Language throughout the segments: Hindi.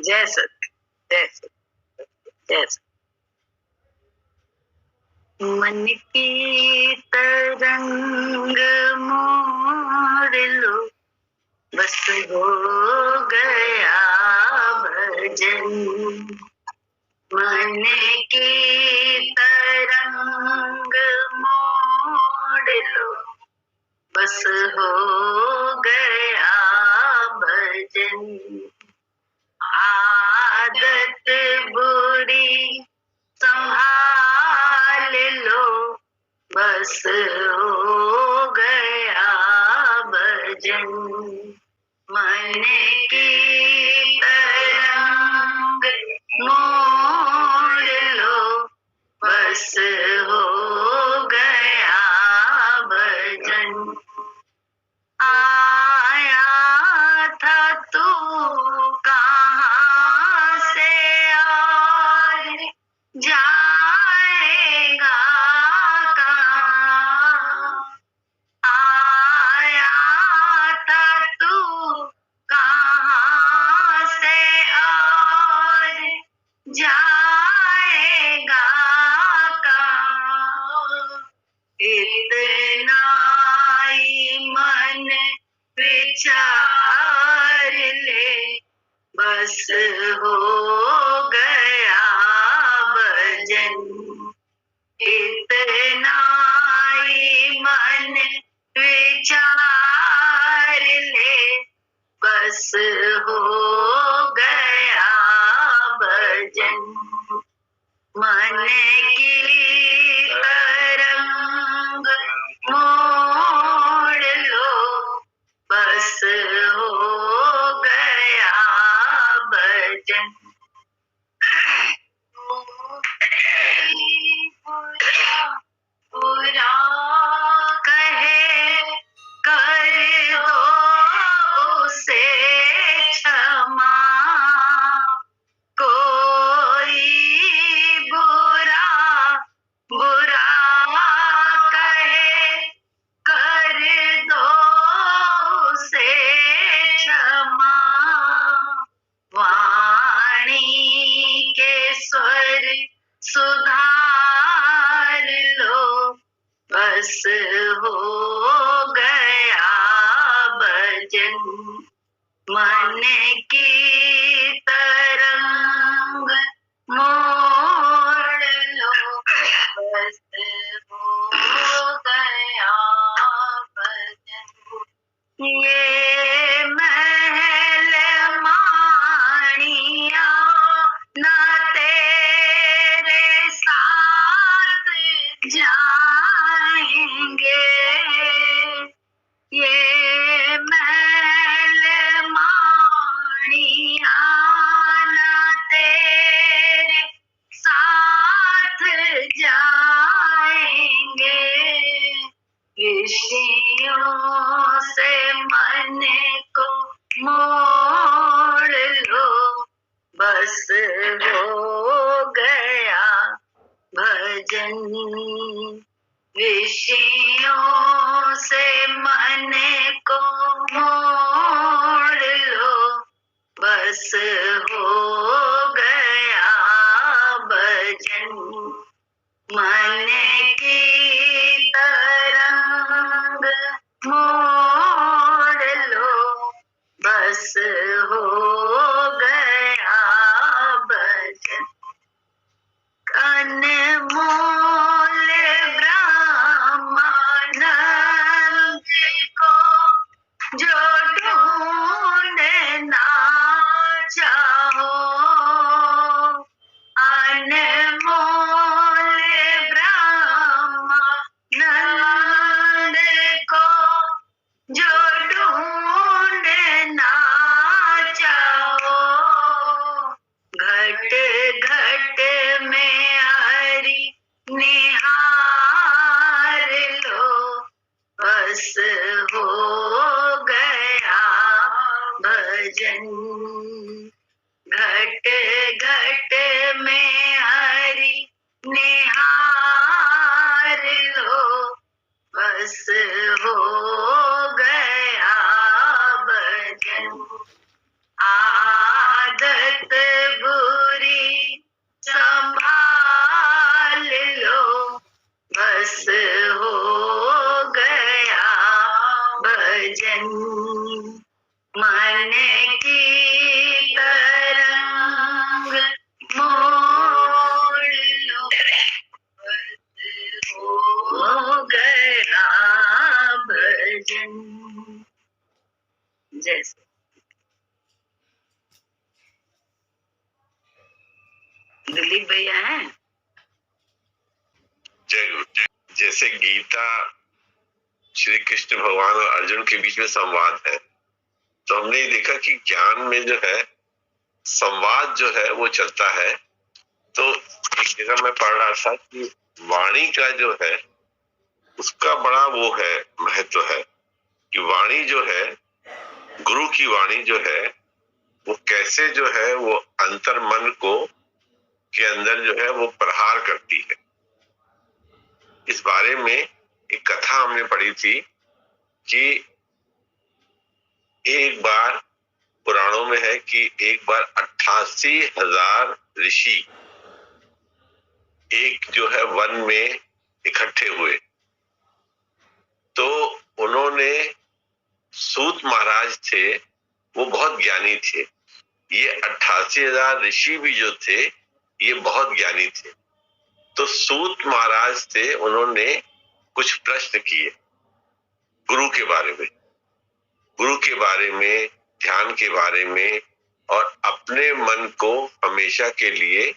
जय सत्य, जय सत्य, जय सत्य। मन की तरंग मोड़ लो, बस हो गया भजन। मन की तरंग मोड़ लो, बस हो गया भजन। आदत बुरी संभाल लो, बस हो गया भजन। मन की तरंग मोड़ लो, बस हो गया भजन। आया था तू कहाँ से और जाएगा कहाँ। आया था तू कहाँ से और जाएगा कहाँ। इतना ही मन विचार ले, बस हो गया भजन। इतना ही मन विचार ले, बस हो गया भजन। मन की तरंग मोड़ लो, बस हो गया भजन। बुरा कहे कर दो उसे क्षमा। कोई बुरा कहे कर दो उसे क्षमा। वाणी के स्वर सुधार लो, बस हो गया भजन। मन की तरंग मोड़ लो, बस हो गया भजन। ये महल मानिया ना तेरे साथ जाएंगे। ये महल मानिया ना तेरे साथ जाएंगे। ऋषियों से मन को मोड़ लो, बस हो गया भजन। ऋषियों से मन को मोड़ लो, बस हो गया भजन। मन की तरंग मोड़ लो, बस हो गया भजन। अनमोल ब्रह्मानंद को जो ढूंढना चाहो। अनमोल ब्रह्मानंद को जो ढूंढना चाहो। घट घट में हरि निहार लो, बस हो गया भजन। घट घट में हरि निहार लो, बस हो गया भजन। आदत आदत बुरी संभाल लो, बस हो गया भजन। मन की तरंग मोड़ लो, बस हो गया भजन। जैसे दिलीप भैया हैं। जैसे गीता श्री कृष्ण भगवान और अर्जुन के बीच में संवाद है, तो हमने ये देखा कि ज्ञान में जो है संवाद जो है वो चलता है। तो एक जगह मैं पढ़ रहा था कि वाणी का जो है उसका बड़ा वो है, महत्व है कि वाणी जो है, गुरु की वाणी जो है वो कैसे जो है वो अंतर मन को के अंदर जो है वो प्रहार करती है। इस बारे में एक कथा हमने पढ़ी थी कि एक बार पुराणों में है कि एक बार 88,000 ऋषि एक जो है वन में इकट्ठे हुए। तो उन्होंने, सूत महाराज थे, वो बहुत ज्ञानी थे। ये 88,000 ऋषि भी जो थे ये बहुत ज्ञानी थे। तो सूत महाराज थे, उन्होंने कुछ प्रश्न किए गुरु के बारे में, गुरु के बारे में, ध्यान के बारे में, और अपने मन को हमेशा के लिए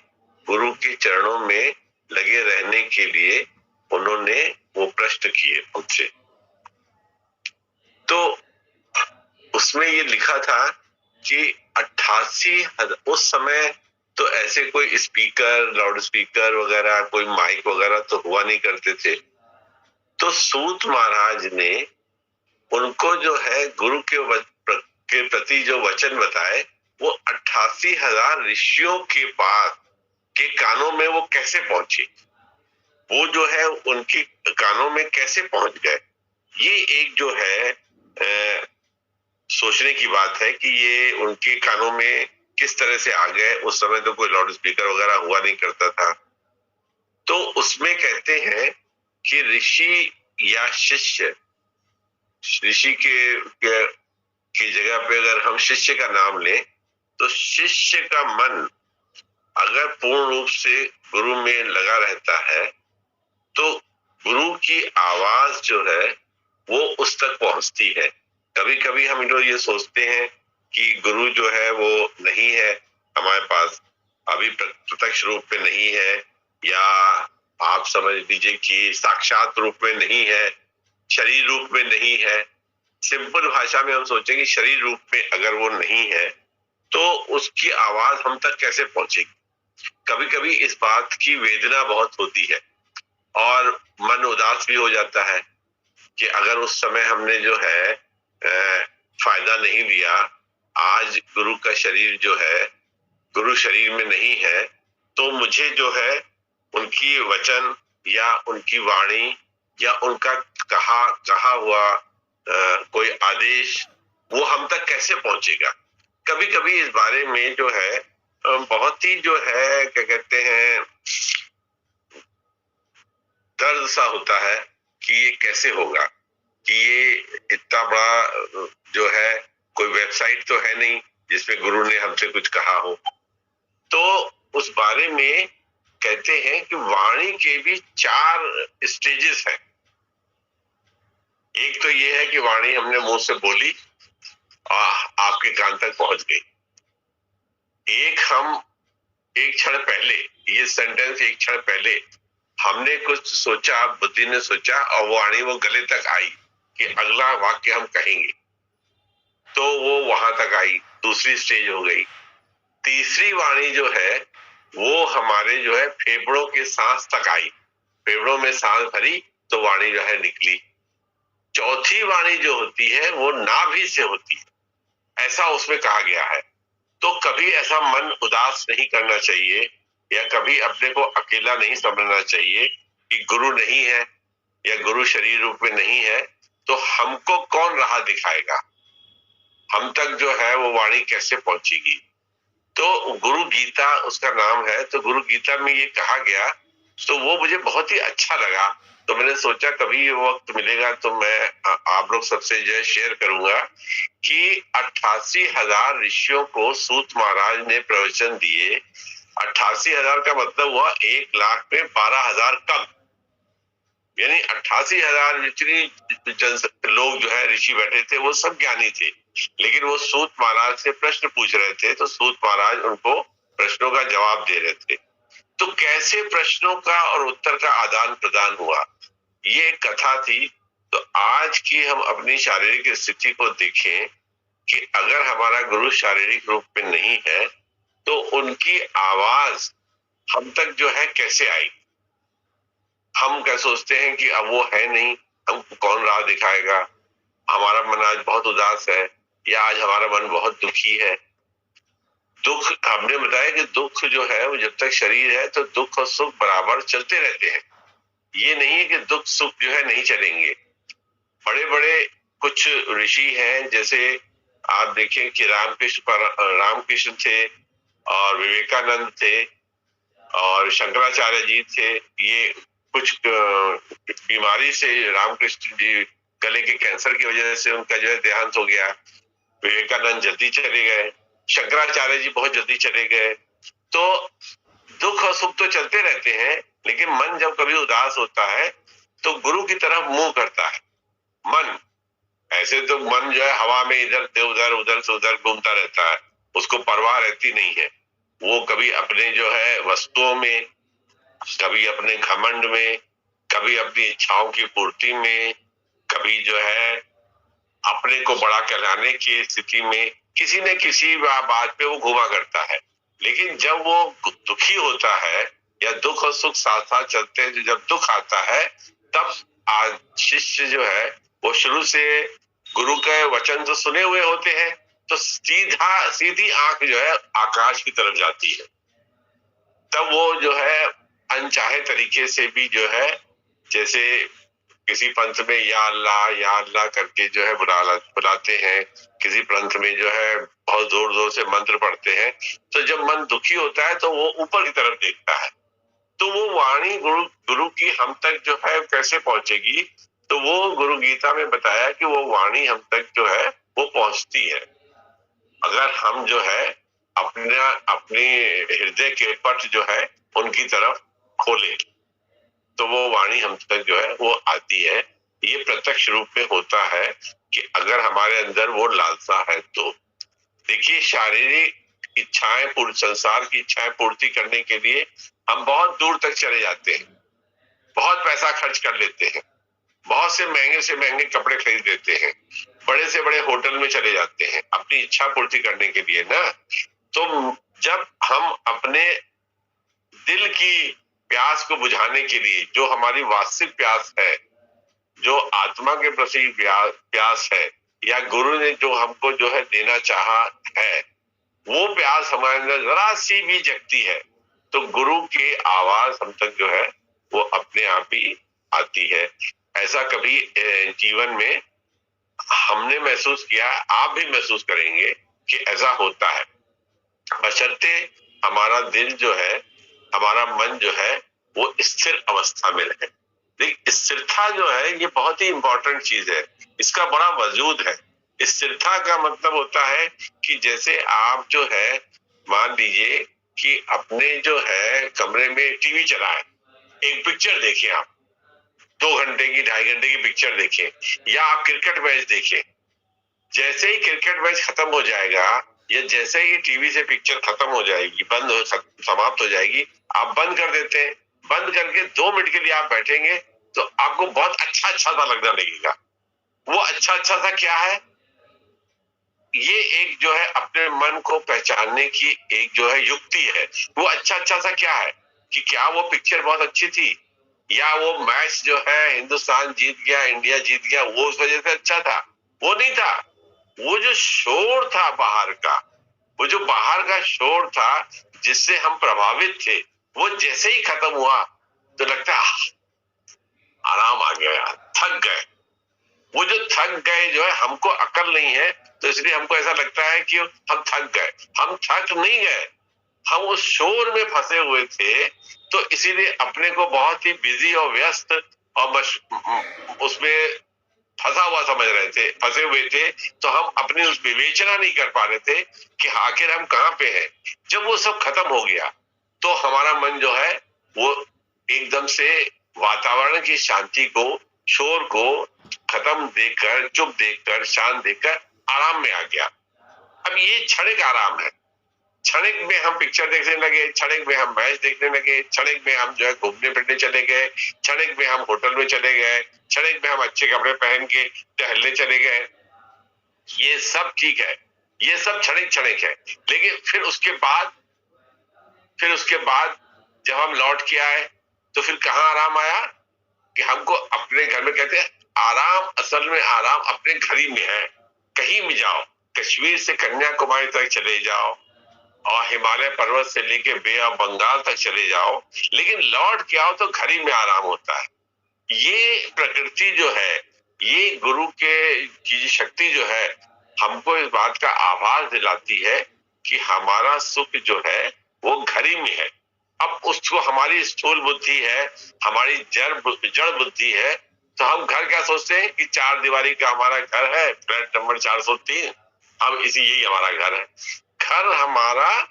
गुरु के चरणों में लगे रहने के लिए उन्होंने वो प्रश्न किए उनसे। तो उसमें ये लिखा था कि 88,000, उस समय तो ऐसे कोई स्पीकर, लाउड स्पीकर वगैरह, कोई माइक वगैरह तो हुआ नहीं करते थे। तो सूत महाराज ने उनको जो है गुरु के प्रति जो वचन बताए वो 88,000 ऋषियों के पास के कानों में वो कैसे पहुंचे, वो जो है उनके कानों में कैसे पहुंच गए। ये एक जो है सोचने की बात है कि ये उनके कानों में किस तरह से आ गए। उस समय तो कोई लाउड स्पीकर वगैरह हुआ नहीं करता था। तो उसमें कहते हैं कि ऋषि या शिष्य, ऋषि की जगह पे अगर हम शिष्य का नाम लें तो शिष्य का मन अगर पूर्ण रूप से गुरु में लगा रहता है तो गुरु की आवाज जो है वो उस तक पहुंचती है। कभी कभी हम लोग ये सोचते हैं कि गुरु जो है वो नहीं है हमारे पास, अभी प्रत्यक्ष रूप में नहीं है, या आप समझ लीजिए कि साक्षात रूप में नहीं है, शरीर रूप में नहीं है। सिंपल भाषा में हम सोचें कि शरीर रूप में अगर वो नहीं है तो उसकी आवाज हम तक कैसे पहुंचेगी। कभी कभी इस बात की वेदना बहुत होती है और मन उदास भी हो जाता है कि अगर उस समय हमने जो है फायदा नहीं लिया, आज गुरु का शरीर जो है, गुरु शरीर में नहीं है, तो मुझे जो है उनकी वचन या उनकी वाणी या उनका कहा हुआ कोई आदेश वो हम तक कैसे पहुंचेगा। कभी कभी इस बारे में जो है बहुत ही जो है क्या कहते हैं दर्द सा होता है कि ये कैसे होगा, कि ये इतना बड़ा जो है कोई वेबसाइट तो है नहीं जिसमें गुरु ने हमसे कुछ कहा हो। तो उस बारे में कहते हैं कि वाणी के भी 4 स्टेजेस हैं। एक तो ये है कि वाणी हमने मुंह से बोली और आपके कान तक पहुंच गई। एक क्षण पहले, ये सेंटेंस एक क्षण पहले हमने कुछ सोचा, बुद्धि ने सोचा और वाणी वो गले तक आई कि अगला वाक्य हम कहेंगे, तो वो वहां तक आई, दूसरी स्टेज हो गई। तीसरी वाणी जो है वो हमारे जो है फेफड़ों के सांस तक आई, फेफड़ों में सांस भरी तो वाणी जो है निकली। चौथी वाणी जो होती है वो नाभि से होती है, ऐसा उसमें कहा गया है। तो कभी ऐसा मन उदास नहीं करना चाहिए या कभी अपने को अकेला नहीं समझना चाहिए कि गुरु नहीं है या गुरु शरीर रूप में नहीं है तो हमको कौन राह दिखाएगा, हम तक जो है वो वाणी कैसे पहुंचेगी। तो गुरु गीता उसका नाम है। तो गुरु गीता में ये कहा गया, तो वो मुझे बहुत ही अच्छा लगा। तो मैंने सोचा कभी वक्त मिलेगा तो मैं आप लोग सबसे जो है शेयर करूंगा कि 88,000 ऋषियों को सूत महाराज ने प्रवचन दिए। 88,000 का मतलब हुआ 1,00,000 में 12,000 कम, यानी 88,000 लोग जो है ऋषि बैठे थे, वो सब ज्ञानी थे, लेकिन वो सूत महाराज से प्रश्न पूछ रहे थे, तो सूत महाराज उनको प्रश्नों का जवाब दे रहे थे। तो कैसे प्रश्नों का और उत्तर का आदान प्रदान हुआ, ये एक कथा थी। तो आज की हम अपनी शारीरिक स्थिति को देखें कि अगर हमारा गुरु शारीरिक रूप में नहीं है तो उनकी आवाज हम तक जो है कैसे आई। हम क्या सोचते हैं कि अब वो है नहीं, हमको कौन राह दिखाएगा, हमारा मन आज बहुत उदास है, या आज हमारा मन बहुत दुखी है। दुख, हमने बताया कि दुख जो है वो जब तक शरीर है तो दुख और सुख बराबर चलते रहते हैं। ये नहीं है कि दुख सुख जो है नहीं चलेंगे। बड़े बड़े कुछ ऋषि हैं, जैसे आप देखें कि रामकृष्ण थे और विवेकानंद थे और शंकराचार्य जी थे। ये कुछ बीमारी से रामकृष्ण जी गले के कैंसर की वजह से उनका जो है देहांत हो गया। विवेकानंद जल्दी चले गए, शंकराचार्य जी बहुत जल्दी चले गए। तो दुख और सुख तो चलते रहते हैं, लेकिन मन जब कभी उदास होता है तो गुरु की तरफ मुंह करता है। मन ऐसे तो मन जो है हवा में इधर से उधर उधर से उधर घूमता रहता है, उसको परवाह रहती नहीं है। वो कभी अपने जो है वस्तुओं में, कभी अपने घमंड में, कभी अपनी इच्छाओं की पूर्ति में, कभी जो है अपने को बड़ा कहलाने की स्थिति में, किसी न किसी बात पे वो घुमा करता है। लेकिन जब वो दुखी होता है या दुख और सुख साथ साथ चलते हैं, जब दुख आता है तब आज शिष्य जो है वो शुरू से गुरु के वचन तो सुने हुए होते हैं, तो सीधी आंख जो है आकाश की तरफ जाती है। तब वो जो है अनचाहे तरीके से भी जो है, जैसे किसी पंथ में या अल्लाह करके जो है बुलाते हैं, किसी पंथ में जो है बहुत जोर जोर से मंत्र पढ़ते हैं। तो जब मन दुखी होता है तो वो ऊपर की तरफ देखता है। तो वो वाणी गुरु की हम तक जो है कैसे पहुंचेगी, तो वो गुरु गीता में बताया कि वो वाणी हम तक जो है वो पहुंचती है अगर हम जो है अपने हृदय के पट जो है उनकी तरफ खोले, तो वो वाणी हम तक जो है वो आती है। ये प्रत्यक्ष रूप में होता है कि अगर हमारे अंदर वो लालसा है तो। देखिए, शारीरिक इच्छाएं संसार की इच्छाएं पूर्ति करने के लिए हम बहुत दूर तक चले जाते हैं, बहुत पैसा खर्च कर लेते हैं, बहुत से महंगे कपड़े खरीद लेते हैं, बड़े से बड़े होटल में चले जाते हैं अपनी इच्छा पूर्ति करने के लिए ना। तो जब हम अपने दिल की प्यास को बुझाने के लिए, जो हमारी वास्तविक प्यास है, जो आत्मा के प्रति प्यास है, या गुरु ने जो हमको जो है देना चाहा है, वो प्यास हमारे अंदर जरा सी भी जगती है, तो गुरु की आवाज हम तक जो है वो अपने आप ही आती है। ऐसा कभी जीवन में हमने महसूस किया, आप भी महसूस करेंगे कि ऐसा होता है, बशर्ते हमारा दिल जो है, हमारा मन जो है वो स्थिर अवस्था में रहे। देखिए, स्थिरता जो है ये बहुत ही इंपॉर्टेंट चीज है, इसका बड़ा वजूद है। स्थिरता का मतलब होता है कि जैसे आप जो है मान लीजिए कि अपने जो है कमरे में टीवी चलाएं, एक पिक्चर देखें, आप 2 घंटे की 2.5 घंटे की पिक्चर देखें, या आप क्रिकेट मैच देखें। जैसे ही क्रिकेट मैच खत्म हो जाएगा या जैसे ही टीवी से पिक्चर खत्म हो जाएगी, समाप्त हो जाएगी, आप बंद कर देते हैं। बंद करके 2 मिनट के लिए आप बैठेंगे तो आपको बहुत अच्छा सा लगने लगेगा। वो अच्छा सा क्या है? ये एक जो है अपने मन को पहचानने की एक जो है युक्ति है। वो अच्छा सा क्या है कि क्या वो पिक्चर बहुत अच्छी थी, या वो मैच जो है हिंदुस्तान जीत गया, इंडिया जीत गया, वो उस वजह से अच्छा था? वो नहीं था। वो जो शोर था बाहर का, वो जो बाहर का शोर था जिससे हम प्रभावित थे, वो जैसे ही खत्म हुआ तो लगता आराम आ गया, थक गए। वो जो थक गए जो है, हमको अकल नहीं है तो इसलिए हमको ऐसा लगता है कि हम थक गए। हम थक नहीं गए, हम उस शोर में फंसे हुए थे, तो इसीलिए अपने को बहुत ही बिजी और व्यस्त और उसमें फंसा हुआ समझ रहे थे, फंसे हुए थे। तो हम अपनी उस विवेचना नहीं कर पा रहे थे कि आखिर हम कहाँ पे हैं। जब वो सब खत्म हो गया तो हमारा मन जो है वो एकदम से वातावरण की शांति को, शोर को खत्म देखकर, चुप देखकर, शांत देखकर आराम में आ गया। अब ये क्षणिक आराम है। क्षणिक में हम पिक्चर देखने लगे, क्षणिक में हम मैच देखने लगे, क्षणिक में हम जो है घूमने फिरने चले गए, क्षणिक में हम होटल में चले गए, क्षणिक में हम अच्छे कपड़े पहन के टहलने चले गए। ये सब ठीक है, ये सब क्षणिक क्षणिक है। लेकिन फिर उसके बाद जब हम लौट के आए तो फिर कहाँ आराम आया कि हमको अपने घर में, कहते हैं आराम, असल में आराम अपने घर ही में है। कहीं भी जाओ, कश्मीर से कन्याकुमारी तक चले जाओ और हिमालय पर्वत से लेके बे ऑफ बंगाल तक चले जाओ, लेकिन लौट के आओ तो घर ही में आराम होता है। ये प्रकृति जो है, ये गुरु की शक्ति जो है, हमको इस बात का आभास दिलाती है कि हमारा सुख जो है वो घर ही में है। अब उसको, हमारी स्थूल बुद्धि है, हमारी जड़ बुद्धि है, तो हम घर क्या सोचते हैं कि 4 दीवारी का हमारा घर है, फ्लैट नंबर 403, अब यही हमारा घर है। घर हमारा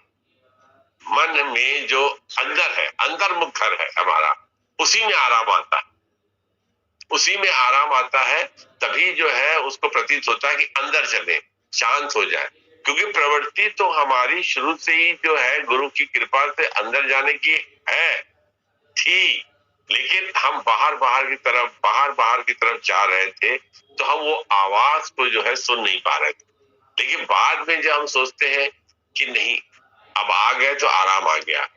मन में जो अंदर है, अंतर्मुख घर है हमारा, उसी में आराम आता है, उसी में आराम आता है। तभी जो है उसको प्रतीत होता है कि अंदर चले, शांत हो जाए। क्योंकि प्रवृत्ति तो हमारी शुरू से ही जो है गुरु की कृपा से अंदर जाने की है, थी, लेकिन हम बाहर की तरफ जा रहे थे, तो हम वो आवाज को जो है सुन नहीं पा रहे थे। लेकिन बाद में जब हम सोचते हैं कि नहीं, अब आ गए तो आराम आ गया,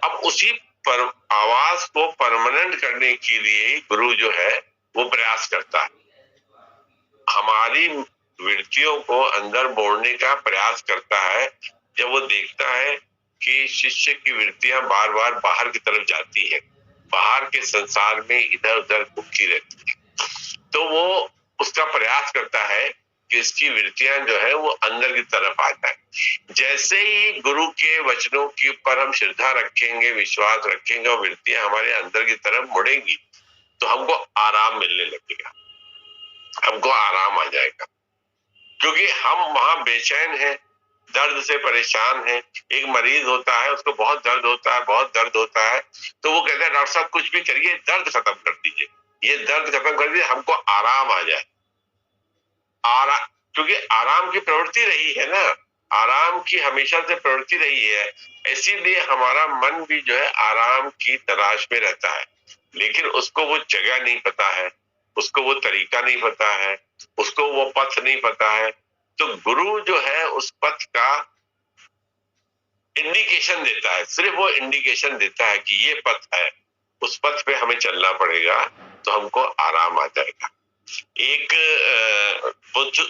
अब उसी पर आवाज को परमानेंट करने के लिए गुरु जो है वो प्रयास करता है, हमारी वृत्तियों को अंदर मोड़ने का प्रयास करता है। जब वो देखता है कि शिष्य की वृत्तियां बार बार बाहर की तरफ जाती है, बाहर के संसार में इधर उधर घूमती रहती है, तो वो उसका प्रयास करता है कि इसकी वृत्तियां जो है वो अंदर की तरफ आ जाए। जैसे ही गुरु के वचनों के ऊपर हम श्रद्धा रखेंगे, विश्वास रखेंगे और वृत्तियां हमारे अंदर की तरफ मुड़ेंगी, तो हमको आराम मिलने लगेगा, हमको आराम आ जाएगा। क्योंकि हम वहां बेचैन हैं, दर्द से परेशान हैं। एक मरीज होता है, उसको बहुत दर्द होता है, तो वो कहते हैं डॉक्टर साहब कुछ भी करिए, दर्द खत्म कर दीजिए, ये दर्द खत्म कर दीजिए, हमको आराम आ जाए। क्योंकि आराम की प्रवृत्ति रही है ना, आराम की हमेशा से प्रवृत्ति रही है, इसीलिए हमारा मन भी जो है आराम की तलाश में रहता है। लेकिन उसको वो जगह नहीं पता है, उसको वो तरीका नहीं पता है, उसको वो पथ नहीं पता है। तो गुरु जो है उस पथ का इंडिकेशन देता है, सिर्फ वो इंडिकेशन देता है कि ये पथ है, उस पथ पे हमें चलना पड़ेगा, तो हमको आराम आ जाएगा। एक बुद्ध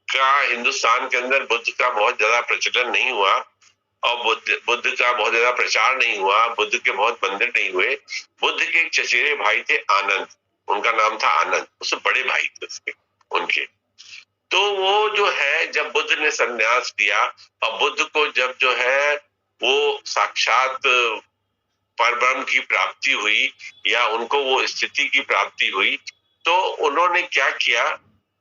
का, हिंदुस्तान के अंदर बुद्ध का बहुत ज्यादा प्रचलन नहीं हुआ और बुद्ध का बहुत ज्यादा प्रचार नहीं हुआ, बुद्ध के बहुत मंदिर नहीं हुए। बुद्ध के एक चचेरे भाई थे आनंद, उनका नाम था आनंद, उससे बड़े भाई थे उसके, उनके। तो वो जो है जब बुद्ध ने संन्यास लिया और बुद्ध को जब जो है वो साक्षात परब्रह्म की प्राप्ति हुई या उनको वो स्थिति की प्राप्ति हुई, तो उन्होंने क्या किया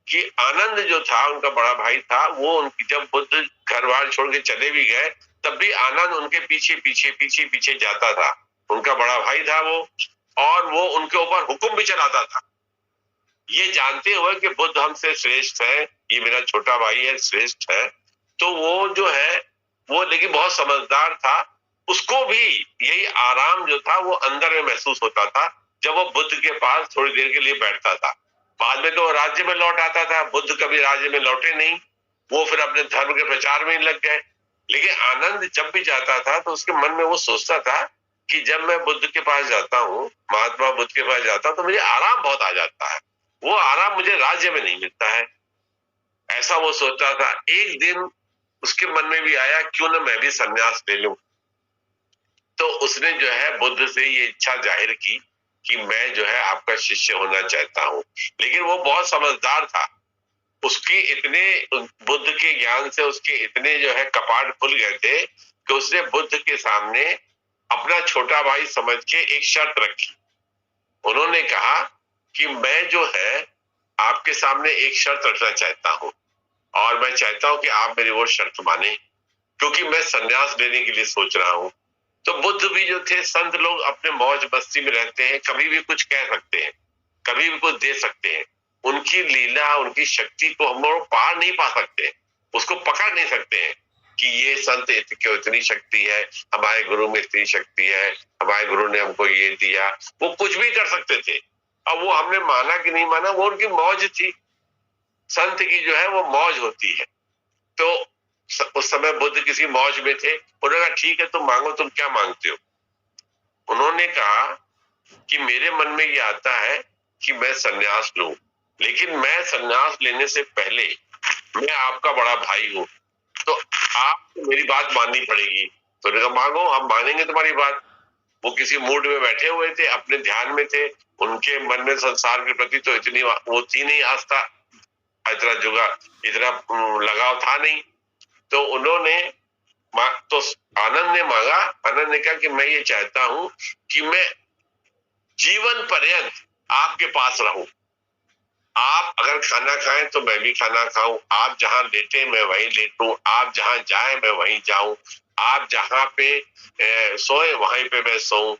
कि आनंद जो था, उनका बड़ा भाई था, वो उनकी, जब बुद्ध घर बार छोड़ के चले भी गए तब भी आनंद उनके पीछे जाता था। उनका बड़ा भाई था वो, और वो उनके ऊपर हुक्म भी चलाता था, ये जानते हुए कि बुद्ध हमसे श्रेष्ठ है, ये मेरा छोटा भाई है, श्रेष्ठ है। तो वो जो है वो लेकिन बहुत समझदार था, उसको भी यही आराम जो था वो अंदर में महसूस होता था जब वो बुद्ध के पास थोड़ी देर के लिए बैठता था। बाद में तो राज्य में लौट आता था, बुद्ध कभी राज्य में लौटे नहीं, वो फिर अपने धर्म के प्रचार में ही लग गए। लेकिन आनंद जब भी जाता था तो उसके मन में वो सोचता था कि जब मैं बुद्ध के पास जाता हूँ, महात्मा बुद्ध के पास जाता हूँ, तो मुझे आराम बहुत आ जाता है, वो आराम मुझे राज्य में नहीं मिलता है, ऐसा वो सोचता था। एक दिन उसके मन में भी आया क्यों ना मैं भी संन्यास ले लूं, तो उसने जो है बुद्ध से ये इच्छा जाहिर की कि मैं जो है आपका शिष्य होना चाहता हूँ। लेकिन वो बहुत समझदार था, उसके इतने बुद्ध के ज्ञान से उसके इतने जो है कपाट खुल गए थे कि उसने बुद्ध के सामने अपना छोटा भाई समझ के एक शर्त रखी। उन्होंने कहा कि मैं जो है आपके सामने एक शर्त रखना चाहता हूँ और मैं चाहता हूँ कि आप मेरी वो शर्त माने, क्योंकि मैं संन्यास लेने के लिए सोच रहा हूँ। तो बुद्ध भी जो थे, संत लोग अपने मौज मस्ती में रहते हैं, कभी भी कुछ कह सकते हैं, कभी भी कुछ दे सकते हैं। उनकी लीला, उनकी शक्ति को हम लोग पार नहीं पा सकते, उसको पकड़ नहीं सकते हैं कि ये संत क्यों इतनी शक्ति है, हमारे गुरु में इतनी शक्ति है, हमारे गुरु ने हमको ये दिया। वो कुछ भी कर सकते थे। अब वो हमने माना कि नहीं माना, वो उनकी मौज थी। संत की जो है वो मौज होती है। तो उस समय बुद्ध किसी मौज में थे। उन्होंने कहा ठीक है, तुम मांगो, तुम क्या मांगते हो? उन्होंने कहा कि मेरे मन में ये आता है कि मैं संन्यास लूं, लेकिन मैं संन्यास लेने से पहले मैं आपका बड़ा भाई हूं, तो आपको मेरी बात माननी पड़ेगी। तो उन्होंने कहा मांगो, हम मानेंगे तुम्हारी बात। वो किसी मूड में बैठे हुए थे, अपने ध्यान में थे, उनके मन में संसार के प्रति तो इतनी वो थी नहीं आस्था, इतना जुगा, इतना लगाव था नहीं। तो उन्होंने तो आनंद ने मांगा। आनंद ने कहा कि मैं ये चाहता हूं कि मैं जीवन पर्यंत आपके पास रहूं। आप अगर खाना खाएं तो मैं भी खाना खाऊं, आप जहां लेटे मैं वहीं लेटूं, आप जहां जाएं मैं वहीं जाऊं, आप जहां पे सोए वहीं पे मैं सोऊं।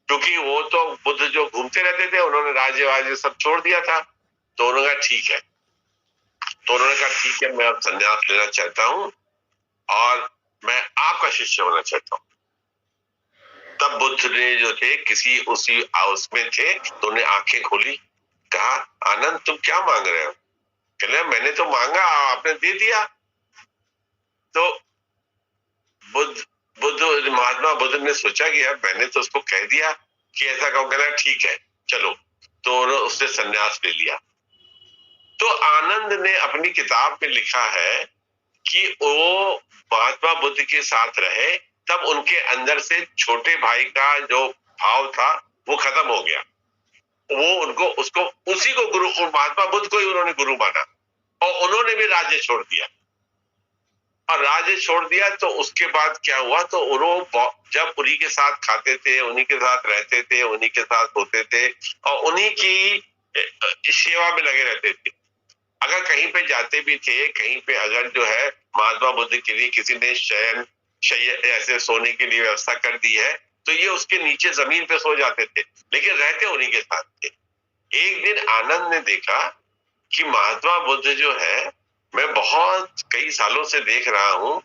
क्योंकि वो तो बुद्ध जो घूमते रहते थे, उन्होंने राज्य वाज्य सब छोड़ दिया था। तो उन्होंने कहा ठीक है। तो उन्होंने कहा ठीक है, मैं अब संन्यास लेना चाहता हूं और मैं आपका शिष्य होना चाहता हूं। तब बुद्ध ने जो थे किसी उसी उसमें थे, तो उन्हें आंखें खोली, कहा आनंद तुम क्या मांग रहे हो? कहले मैंने तो मांगा, आपने दे दिया। तो बुद्ध बुद्ध महात्मा बुद्ध ने सोचा कि यार मैंने तो उसको कह दिया कि ऐसा कहो। कहना ठीक है चलो। तो उसने संन्यास ले लिया। तो आनंद ने अपनी किताब में लिखा है कि वो महात्मा बुद्ध के साथ रहे, तब उनके अंदर से छोटे भाई का जो भाव था वो खत्म हो गया। वो उनको उसको उसी को गुरु, महात्मा बुद्ध को ही उन्होंने गुरु माना और उन्होंने भी राज्य छोड़ दिया। और राज्य छोड़ दिया तो उसके बाद क्या हुआ, तो उन्होंने जब उन्हीं के साथ खाते थे, उन्हीं के साथ रहते थे, उन्हीं के साथ होते थे और उन्हीं की सेवा में लगे रहते थे। अगर कहीं पे जाते भी थे, कहीं पे अगर जो है महात्मा बुद्ध के लिए किसी ने शयन ऐसे सोने के लिए व्यवस्था कर दी है, तो ये उसके नीचे जमीन पे सो जाते थे, लेकिन रहते उन्हीं के साथ थे। एक दिन आनंद ने देखा कि महात्मा बुद्ध जो है, मैं बहुत कई सालों से देख रहा हूं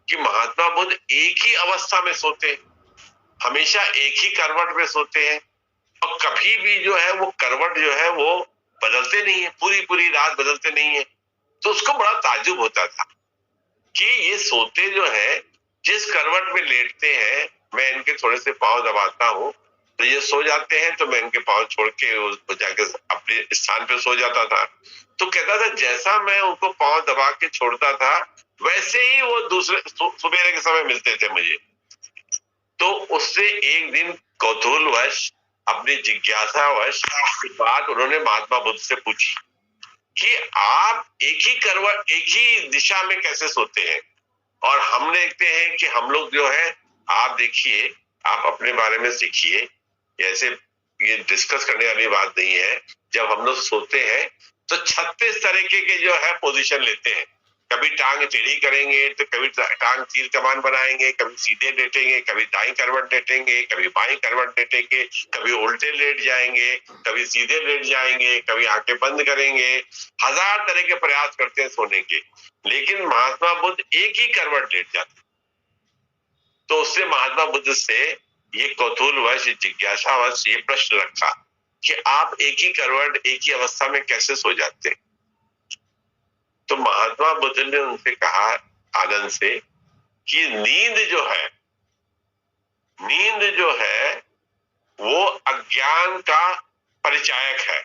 कि महात्मा बुद्ध एक ही अवस्था में सोते हैं, हमेशा एक ही करवट में सोते हैं और कभी भी जो है वो करवट जो है वो बदलते नहीं है, पूरी पूरी रात बदलते नहीं है। तो उसको बड़ा ताज्जुब होता था कि ये सोते जो है, जिस करवट में लेटते हैं, मैं इनके थोड़े से पांव दबाता हूँ तो ये सो जाते हैं, तो मैं इनके पांव छोड़ के जाके अपने स्थान पे सो जाता था। तो कहता था जैसा मैं उनको पांव दबा के छोड़ता था, वैसे ही वो दूसरे सुबह के समय मिलते थे मुझे। तो उससे एक दिन कौतूहलवश, अपनी जिज्ञासावश बात उन्होंने महात्मा बुद्ध से पूछी कि आप एक ही करवट, एक ही दिशा में कैसे सोते हैं? और हम देखते हैं कि हम लोग जो है, आप देखिए, आप अपने बारे में सीखिए, ऐसे ये डिस्कस करने वाली बात नहीं है। जब हम लोग सोते हैं तो 36 तरीके के जो है पोजीशन लेते हैं। कभी टांग टेढ़ी करेंगे, तो कभी टांग तीर कमान बनाएंगे, कभी सीधे लेटेंगे, कभी दाईं करवट लेटेंगे, कभी बाईं करवट लेटेंगे, कभी उल्टे लेट जाएंगे, कभी सीधे लेट जाएंगे, कभी आंखें बंद करेंगे। 1000 तरह के प्रयास करते हैं सोने के, लेकिन महात्मा बुद्ध एक ही करवट लेट जाते। तो उससे महात्मा बुद्ध से ये कौतूहलवश, जिज्ञासावश ये प्रश्न रखा कि आप एक ही करवट, एक ही अवस्था में कैसे सो जाते हैं? तो महात्मा बुद्ध ने उनसे कहा, आनंद से, कि नींद जो है वो अज्ञान का परिचायक है।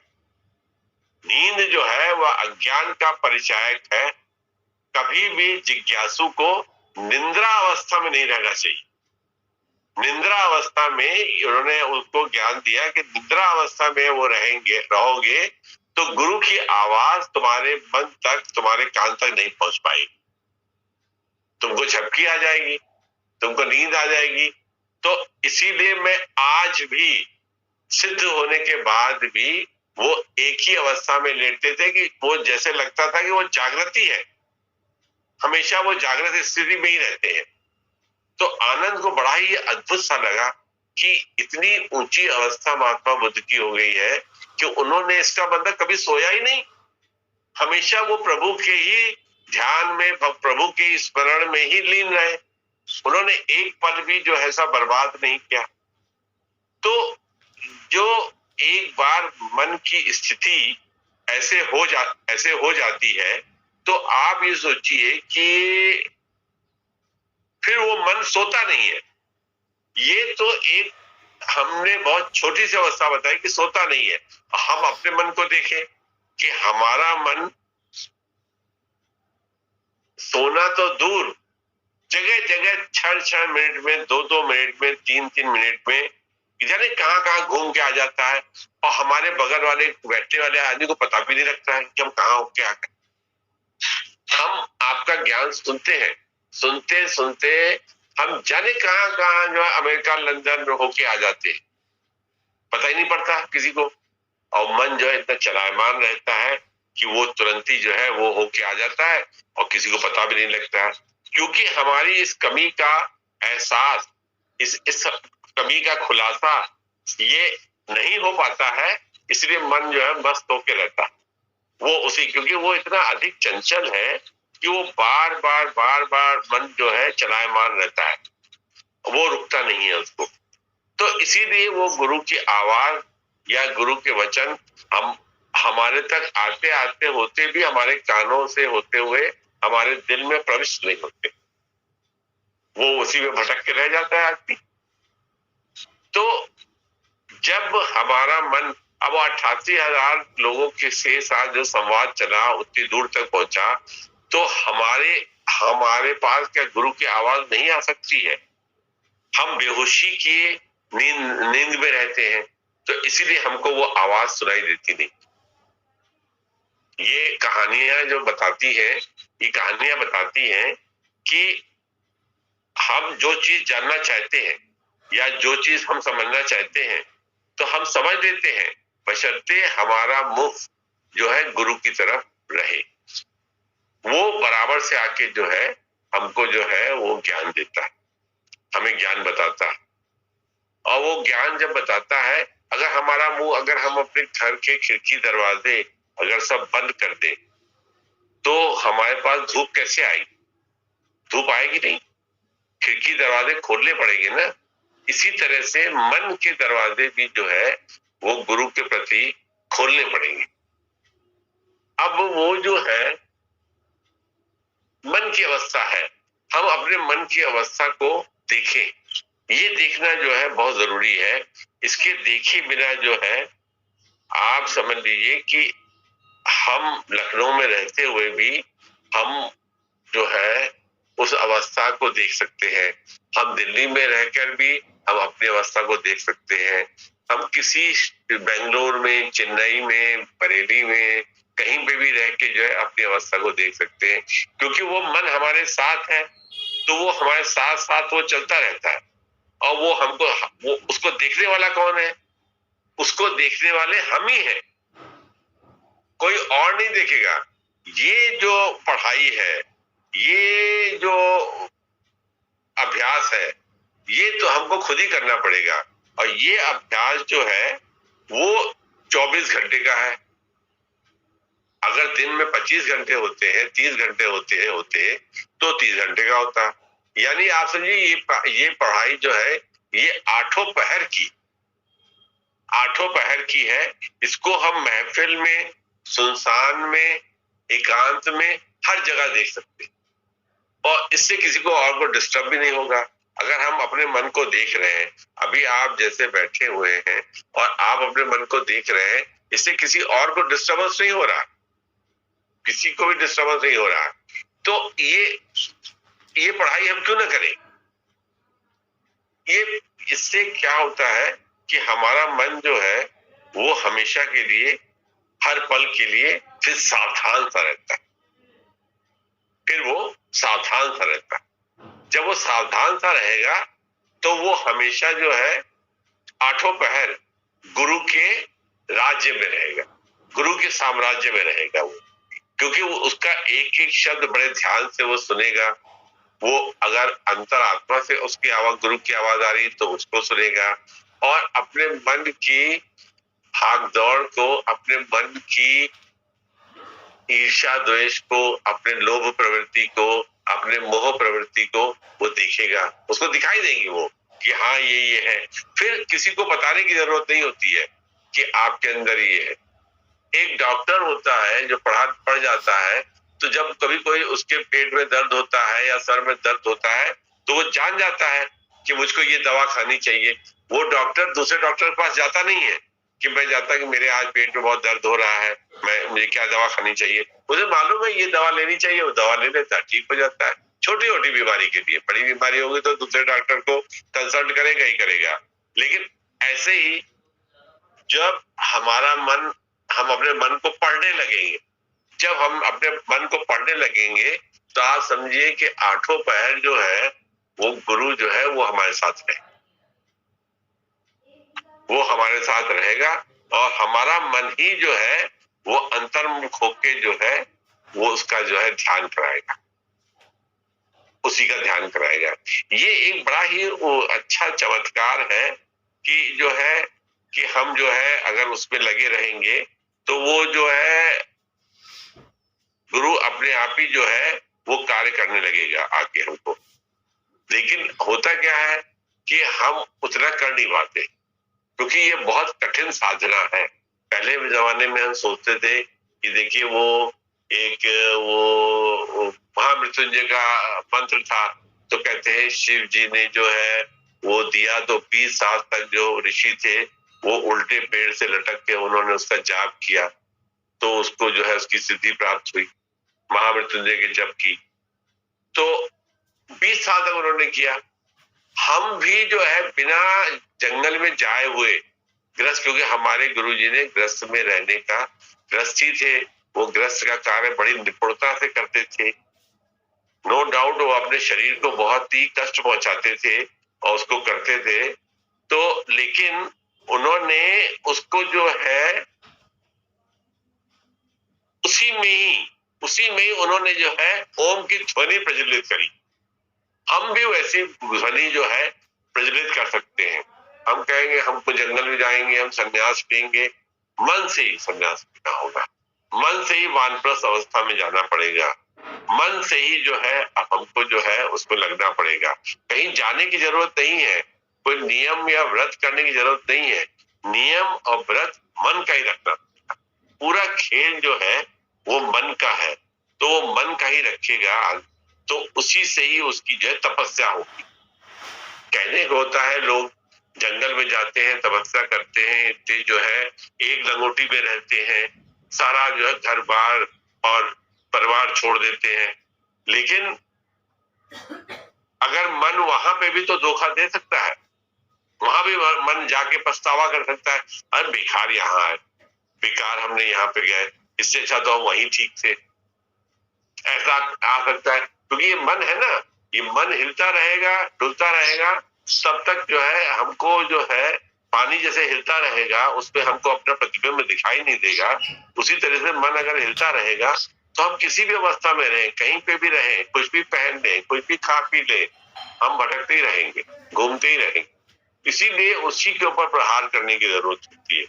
नींद जो है वह अज्ञान का परिचायक है। कभी भी जिज्ञासु को निंद्रा अवस्था में नहीं रहना चाहिए। निद्रा अवस्था में उन्होंने उसको ज्ञान दिया कि निद्रा अवस्था में वो रहोगे तो गुरु की आवाज तुम्हारे मन तक, तुम्हारे कान तक नहीं पहुंच पाएगी, तुमको झपकी आ जाएगी, तुमको नींद आ जाएगी। तो इसीलिए मैं आज भी सिद्ध होने के बाद भी वो एक ही अवस्था में लेटते थे कि वो जैसे लगता था कि वो जागृति है, हमेशा वो जागृत स्थिति में ही रहते हैं। तो आनंद को बड़ा ही अद्भुत सा लगा कि इतनी ऊंची अवस्था महात्मा बुद्ध की हो गई है कि उन्होंने, इसका मतलब कभी सोया ही नहीं, हमेशा वो प्रभु के ही ध्यान में, प्रभु के स्मरण में ही लीन रहे। उन्होंने एक पल भी जो है सा बर्बाद नहीं किया। तो जो एक बार मन की स्थिति ऐसे हो जाती है तो आप ये सोचिए कि फिर वो मन सोता नहीं है। ये तो एक हमने बहुत छोटी सी अवस्था बताई कि सोता नहीं है। हम अपने मन को देखें कि हमारा मन सोना तो दूर, जगह जगह 6-6 मिनट में, 2-2 मिनट में, 3-3 मिनट में जाने कहां कहां घूम के आ जाता है, और हमारे बगल वाले बैठने वाले आदमी को पता भी नहीं लगता है कि हम कहां हो क्या कर। हम आपका ज्ञान सुनते हैं, सुनते सुनते हम जाने कहां कहां जो है अमेरिका, लंदन में होके आ जाते हैं, पता ही नहीं पड़ता किसी को। और मन जो है इतना चलायमान रहता है कि वो तुरंत ही जो है वो होके आ जाता है और किसी को पता भी नहीं लगता है, क्योंकि हमारी इस कमी का एहसास, इस कमी का खुलासा ये नहीं हो पाता है। इसलिए मन जो है मस्त होके रहता है वो उसी, क्योंकि वो इतना अधिक चंचल है कि वो बार बार मन जो है चलायमान रहता है, वो रुकता नहीं है उसको। तो इसीलिए वो गुरु की आवाज या गुरु के वचन हम हमारे तक आते आते होते भी हमारे कानों से होते हुए हमारे दिल में प्रविष्ट नहीं होते, वो उसी में भटक के रह जाता है आदमी। तो जब हमारा मन, अब 88,000 लोगों के से साथ जो संवाद चला उतनी दूर तक पहुंचा, तो हमारे पास क्या गुरु की आवाज नहीं आ सकती है? हम बेहोशी की नींद में रहते हैं, तो इसीलिए हमको वो आवाज सुनाई देती नहीं। ये कहानियां जो बताती है, ये कहानियां बताती हैं कि हम जो चीज जानना चाहते हैं या जो चीज हम समझना चाहते हैं तो हम समझ लेते हैं, बशर्ते हमारा मुख जो है गुरु की तरफ रहे। वो बराबर से आके जो है हमको जो है वो ज्ञान देता है, हमें ज्ञान बताता है। और वो ज्ञान जब बताता है, अगर हमारा मुंह, अगर हम अपने घर के खिड़की दरवाजे अगर सब बंद कर दें तो हमारे पास धूप कैसे आएगी? धूप आएगी नहीं, खिड़की दरवाजे खोलने पड़ेंगे ना। इसी तरह से मन के दरवाजे भी जो है वो गुरु के प्रति खोलने पड़ेंगे। अब वो जो है मन की अवस्था है, हम अपने मन की अवस्था को देखें। ये देखना जो है बहुत जरूरी है। इसके देखे बिना जो है आप समझ लीजिए कि हम लखनऊ में रहते हुए भी हम जो है उस अवस्था को देख सकते हैं। हम दिल्ली में रहकर भी हम अपनी अवस्था को देख सकते हैं। हम किसी बेंगलोर में, चेन्नई में, बरेली में, कहीं पे भी रह के जो है अपनी अवस्था को देख सकते हैं, क्योंकि वो मन हमारे साथ है। तो वो हमारे साथ साथ वो चलता रहता है। और वो उसको देखने वाला कौन है? उसको देखने वाले हम ही हैं, कोई और नहीं देखेगा। ये जो पढ़ाई है, ये जो अभ्यास है, ये तो हमको खुद ही करना पड़ेगा। और ये अभ्यास जो है वो 24 घंटे का है। अगर दिन में 25 घंटे होते हैं, 30 घंटे होते तो 30 घंटे का होता। यानी आप समझिए ये पढ़ाई जो है ये 8 पहर की है। इसको हम महफिल में, सुनसान में, एकांत में, हर जगह देख सकते हैं और इससे किसी को और को डिस्टर्ब भी नहीं होगा। अगर हम अपने मन को देख रहे हैं, अभी आप जैसे बैठे हुए हैं और आप अपने मन को देख रहे हैं, इससे किसी और को डिस्टर्बेंस नहीं हो रहा, किसी को भी डिस्टर्बेंस नहीं हो रहा। तो ये पढ़ाई हम क्यों ना करें? ये इससे क्या होता है कि हमारा मन जो है वो हमेशा के लिए, हर पल के लिए फिर सावधान सा रहता है, फिर वो सावधान सा रहता है। जब वो सावधान सा रहेगा तो वो हमेशा जो है आठों पहर गुरु के राज्य में रहेगा, गुरु के साम्राज्य में रहेगा वो, क्योंकि वो उसका एक एक शब्द बड़े ध्यान से वो सुनेगा। वो अगर अंतर आत्मा से उसकी आवाज, गुरु की आवाज आ रही तो उसको सुनेगा, और अपने मन की भाग दौड़ को, अपने मन की ईर्ष्या द्वेष को, अपने लोभ प्रवृत्ति को, अपने मोह प्रवृत्ति को वो देखेगा, उसको दिखाई देंगी वो कि हाँ ये है। फिर किसी को बताने की जरूरत नहीं होती है कि आपके अंदर ये है। एक डॉक्टर होता है जो पढ़ जाता है, तो जब कभी कोई उसके पेट में दर्द होता है या सर में दर्द होता है तो वो जान जाता है कि मुझको ये दवा खानी चाहिए। वो डॉक्टर दूसरे डॉक्टर के पास जाता नहीं है कि मैं जाता कि मेरे आज पेट में बहुत दर्द हो रहा है, मुझे क्या दवा खानी चाहिए। मुझे मालूम है ये दवा लेनी चाहिए, वो दवा ले लेता है, ठीक हो जाता है छोटी छोटी बीमारी के लिए। बड़ी बीमारी होगी तो दूसरे डॉक्टर को कंसल्ट करेगा ही करेगा। लेकिन ऐसे ही जब हमारा मन, हम अपने मन को पढ़ने लगेंगे, जब हम अपने मन को पढ़ने लगेंगे तो आप समझिए कि आठों पहर जो है वो गुरु जो है वो हमारे साथ रहेगा, वो हमारे साथ रहेगा, और हमारा मन ही जो है वो अंतर्मुख होके जो है वो उसका जो है ध्यान कराएगा, उसी का ध्यान कराएगा। ये एक बड़ा ही अच्छा चमत्कार है कि जो है कि हम जो है अगर उसमें लगे रहेंगे तो वो जो है गुरु अपने आप ही जो है वो कार्य करने लगेगा आगे हमको। लेकिन होता क्या है कि हम उतना कर नहीं पाते, क्योंकि ये बहुत कठिन साधना है। पहले जमाने में हम सोचते थे कि देखिए वो एक वो महामृत्युंजय का मंत्र था, तो कहते हैं शिव जी ने जो है वो दिया, तो 20 साल तक जो ऋषि थे वो उल्टे पेड़ से लटक के उन्होंने उसका जाप किया, तो उसको जो है उसकी सिद्धि प्राप्त हुई महामृत्युंजय के जप की। तो 20 साल तक उन्होंने किया। हम भी जो है बिना जंगल में जाए हुए गृहस्थ, क्योंकि हमारे गुरुजी ने गृहस्थ में रहने का, गृहस्थी थे, वो गृहस्थ का कार्य बड़ी निपुणता से करते थे। नो डाउट वो अपने शरीर को बहुत ही कष्ट पहुंचाते थे और उसको करते थे। तो लेकिन उन्होंने उसको जो है उसी में ही उन्होंने जो है ओम की ध्वनि प्रज्वलित करी। हम भी वैसी ध्वनि जो है प्रज्वलित कर सकते हैं। हम कहेंगे हमको जंगल में जाएंगे, हम संन्यास लेंगे, मन से ही संन्यास लेना होगा, मन से ही वानप्रस्थ अवस्था में जाना पड़ेगा, मन से ही जो है हमको जो है उसमें लगना पड़ेगा। कहीं जाने की जरूरत नहीं है, कोई नियम या व्रत करने की जरूरत नहीं है। नियम और व्रत मन का ही रखना, पूरा खेल जो है वो मन का है, तो वो मन का ही रखेगा, तो उसी से ही उसकी जो है तपस्या होगी। कहने को होता है लोग जंगल में जाते हैं, तपस्या करते हैं, इतने जो है एक लंगोटी में रहते हैं, सारा जो है घर बार और परिवार छोड़ देते हैं। लेकिन अगर मन वहां पे भी तो धोखा दे सकता है, वहां भी मन जाके पछतावा कर सकता है, अरे बेकार यहाँ है, बेकार हमने यहाँ पे गए, इससे अच्छा तो हम वहीं ठीक थे, ऐसा आ सकता है। क्योंकि ये मन है ना, ये मन हिलता रहेगा, डुलता रहेगा, तब तक जो है हमको जो है पानी जैसे हिलता रहेगा, उसमें हमको अपना प्रतिबिंब दिखाई नहीं देगा। उसी तरह से मन अगर हिलता रहेगा तो हम किसी भी अवस्था में रहें, कहीं पे भी रहें, कुछ भी पहन लें, कुछ भी खा पी लें, हम भटकते ही रहेंगे, घूमते ही रहेंगे। इसीलिए उसी के ऊपर प्रहार करने की जरूरत होती है।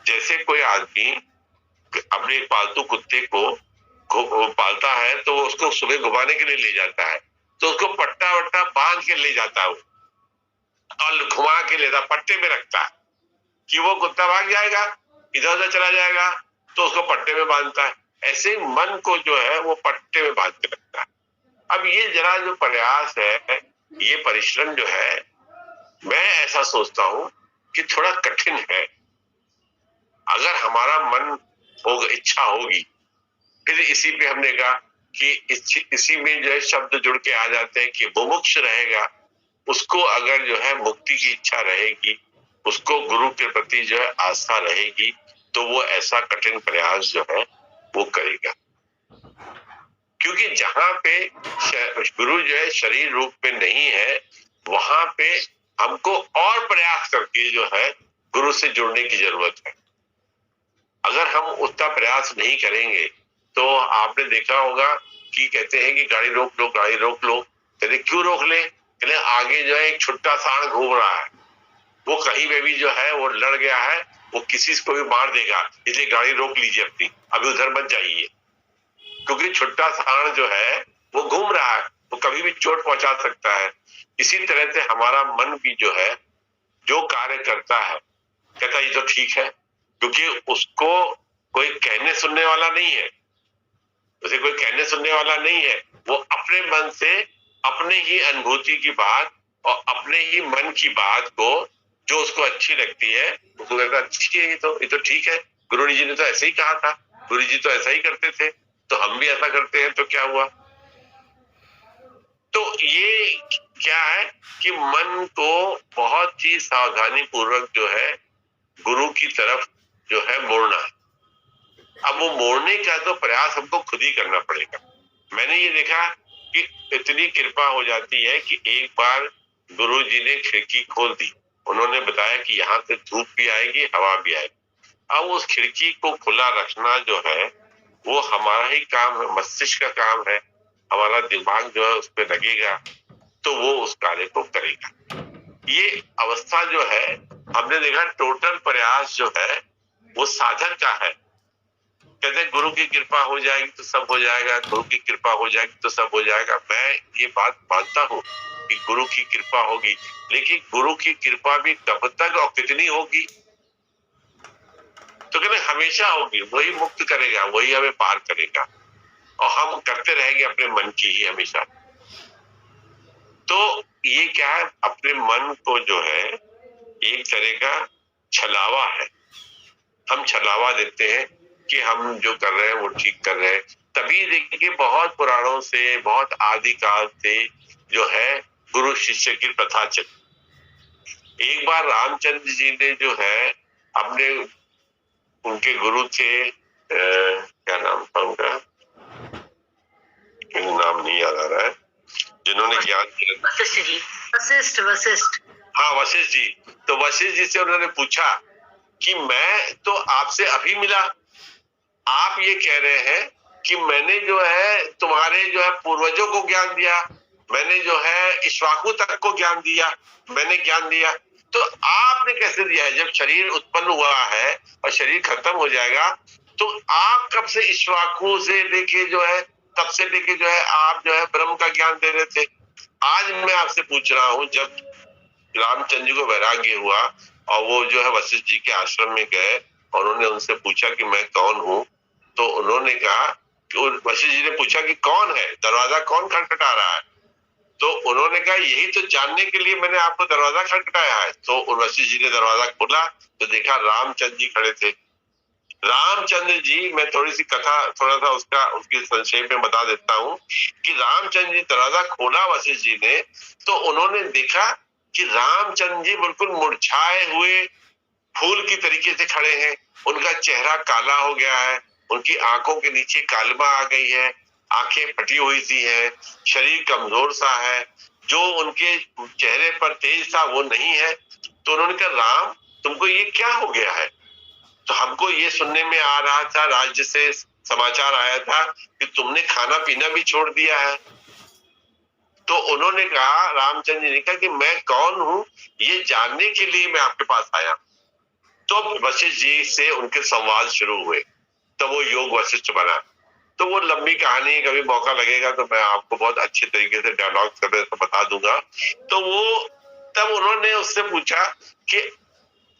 जैसे कोई आदमी अपने एक पालतू कुत्ते को पालता है तो वो उसको सुबह घुमाने के लिए ले जाता है, तो उसको पट्टा वट्टा बांध के ले जाता है और घुमा के लेता, पट्टे में रखता है कि वो कुत्ता भाग जाएगा, इधर उधर चला जाएगा, तो उसको पट्टे में बांधता है। ऐसे मन को जो है वो पट्टे में बांध के रखता है। अब ये जरा जो प्रयास है, ये परिश्रम जो है, मैं ऐसा सोचता हूं कि थोड़ा कठिन है। अगर हमारा मन होगा, इच्छा होगी, फिर इसी पे हमने कहा कि इसी में जो है शब्द जुड़ के आ जाते हैं कि बुभुक्ष रहेगा, उसको अगर जो है मुक्ति की इच्छा रहेगी, उसको गुरु के प्रति जो है आस्था रहेगी, तो वो ऐसा कठिन प्रयास जो है वो करेगा। क्योंकि जहां पे गुरु जो है शरीर रूप में नहीं है, वहां पे हमको और प्रयास करके जो है गुरु से जुड़ने की जरूरत है। अगर हम उतना प्रयास नहीं करेंगे तो आपने देखा होगा कि कहते हैं कि गाड़ी रोक लो, गाड़ी रोक लो। कहते क्यों रोक ले? कहते आगे जो है एक छोटा सांड घूम रहा है, वो कहीं पे भी जो है वो लड़ गया है, वो किसी को भी मार देगा, इसलिए गाड़ी रोक लीजिए अपनी, अभी उधर मत जाइए। क्योंकि छोटा सांड जो है वो घूम रहा है, वो कभी भी चोट पहुंचा सकता है। इसी तरह से हमारा मन भी जो है जो कार्य करता है, कहता ये तो ठीक है, क्योंकि उसको कोई कहने सुनने वाला नहीं है, उसे कोई कहने सुनने वाला नहीं है। वो अपने मन से अपने ही अनुभूति की बात और अपने ही मन की बात को जो उसको अच्छी लगती है उसको कहता अच्छी है, ये तो ठीक है, गुरु जी ने तो ऐसे ही कहा था, गुरु जी तो ऐसा ही करते थे, तो हम भी ऐसा करते हैं, तो क्या हुआ। तो ये क्या है कि मन को बहुत ही सावधानी पूर्वक जो है गुरु की तरफ जो है मोड़ना है। अब वो मोड़ने का तो प्रयास हमको खुद ही करना पड़ेगा। मैंने ये देखा कि इतनी कृपा हो जाती है कि एक बार गुरु जी ने खिड़की खोल दी, उन्होंने बताया कि यहाँ से धूप भी आएगी, हवा भी आएगी। अब उस खिड़की को खुला रखना जो है वो हमारा ही काम है, मस्तिष्क का काम है, हमारा दिमाग जो है उस पर लगेगा तो वो उस कार्य को करेगा। ये अवस्था जो है हमने देखा टोटल प्रयास जो है वो साधक का है। कहते हैं गुरु की कृपा हो जाएगी तो सब हो जाएगा, गुरु की कृपा हो जाएगी तो सब हो जाएगा। मैं ये बात मानता हूँ कि गुरु की कृपा होगी, लेकिन गुरु की कृपा भी कब तक और कितनी होगी? तो कहते हमेशा होगी, वही मुक्त करेगा, वही हमें पार करेगा, और हम करते रहेंगे अपने मन की ही हमेशा। तो ये क्या है, अपने मन को जो है एक तरह का छलावा है, हम छलावा देते हैं कि हम जो कर रहे हैं वो ठीक कर रहे हैं। तभी देखिए बहुत पुराणों से, बहुत आदिकाल से जो है गुरु शिष्य की प्रथा चली। एक बार रामचंद्र जी ने जो है अपने, उनके गुरु थे क्या नाम था उनका, नाम नहीं याद आ रहा है, जिन्होंने ज्ञान दिया, वशिष्ठ जी। वशिष्ठ। हाँ वशिष्ठ जी। तो वशिष्ठ जी से उन्होंने पूछा कि मैं तो आपसे अभी मिला, आप ये कह रहे हैं कि मैंने जो है तुम्हारे जो है पूर्वजों को ज्ञान दिया, मैंने जो है इक्ष्वाकु तक को ज्ञान दिया, मैंने ज्ञान दिया, तो आपने कैसे दिया है? जब शरीर उत्पन्न हुआ है और शरीर खत्म हो जाएगा, तो आप कब से इक्ष्वाकु से लेके जो है, तब से लेके जो है आप जो है ब्रह्म का ज्ञान दे रहे थे। आज मैं आपसे पूछ रहा हूँ, जब रामचंद्र जी को वैराग्य हुआ और वो जो है वशिष्ठ जी के आश्रम में गए और उन्होंने उनसे पूछा कि मैं कौन हूँ, तो उन्होंने कहा कि वशिष्ठ जी ने पूछा कि कौन है, दरवाजा कौन खटखटा रहा है? तो उन्होंने कहा यही तो जानने के लिए मैंने आपको दरवाजा खटखटाया है। तो वशिष्ठ जी ने दरवाजा खोला तो देखा रामचंद्र जी खड़े थे। रामचंद्र जी, मैं थोड़ी सी कथा थोड़ा सा उसकी संक्षेप में बता देता हूँ कि रामचंद्र जी दरवाजा खोला वशिष्ठ जी ने, तो उन्होंने देखा कि रामचंद्र जी बिल्कुल मुरझाए हुए फूल की तरीके से खड़े हैं, उनका चेहरा काला हो गया है, उनकी आंखों के नीचे कालिमा आ गई है, आंखें फटी हुई सी है, शरीर कमजोर सा है, जो उनके चेहरे पर तेज था वो नहीं है। तो उन्होंने कहा राम तुमको ये क्या हो गया है? तो हमको ये सुनने में आ रहा था, राज्य से समाचार आया था कि तुमने खाना पीना भी छोड़ दिया है। तो उन्होंने कहा, रामचंद्र जी ने कहा कि मैं कौन हूँ ये जानने के लिए मैं आपके पास आया। तो वशिष्ठ जी से उनके संवाद शुरू हुए, तो वो योग वशिष्ठ बना। तो वो लंबी कहानी है, कभी मौका लगेगा तो मैं आपको बहुत अच्छे तरीके से डायलॉग करके तो बता दूंगा। तो वो तब उन्होंने उससे पूछा कि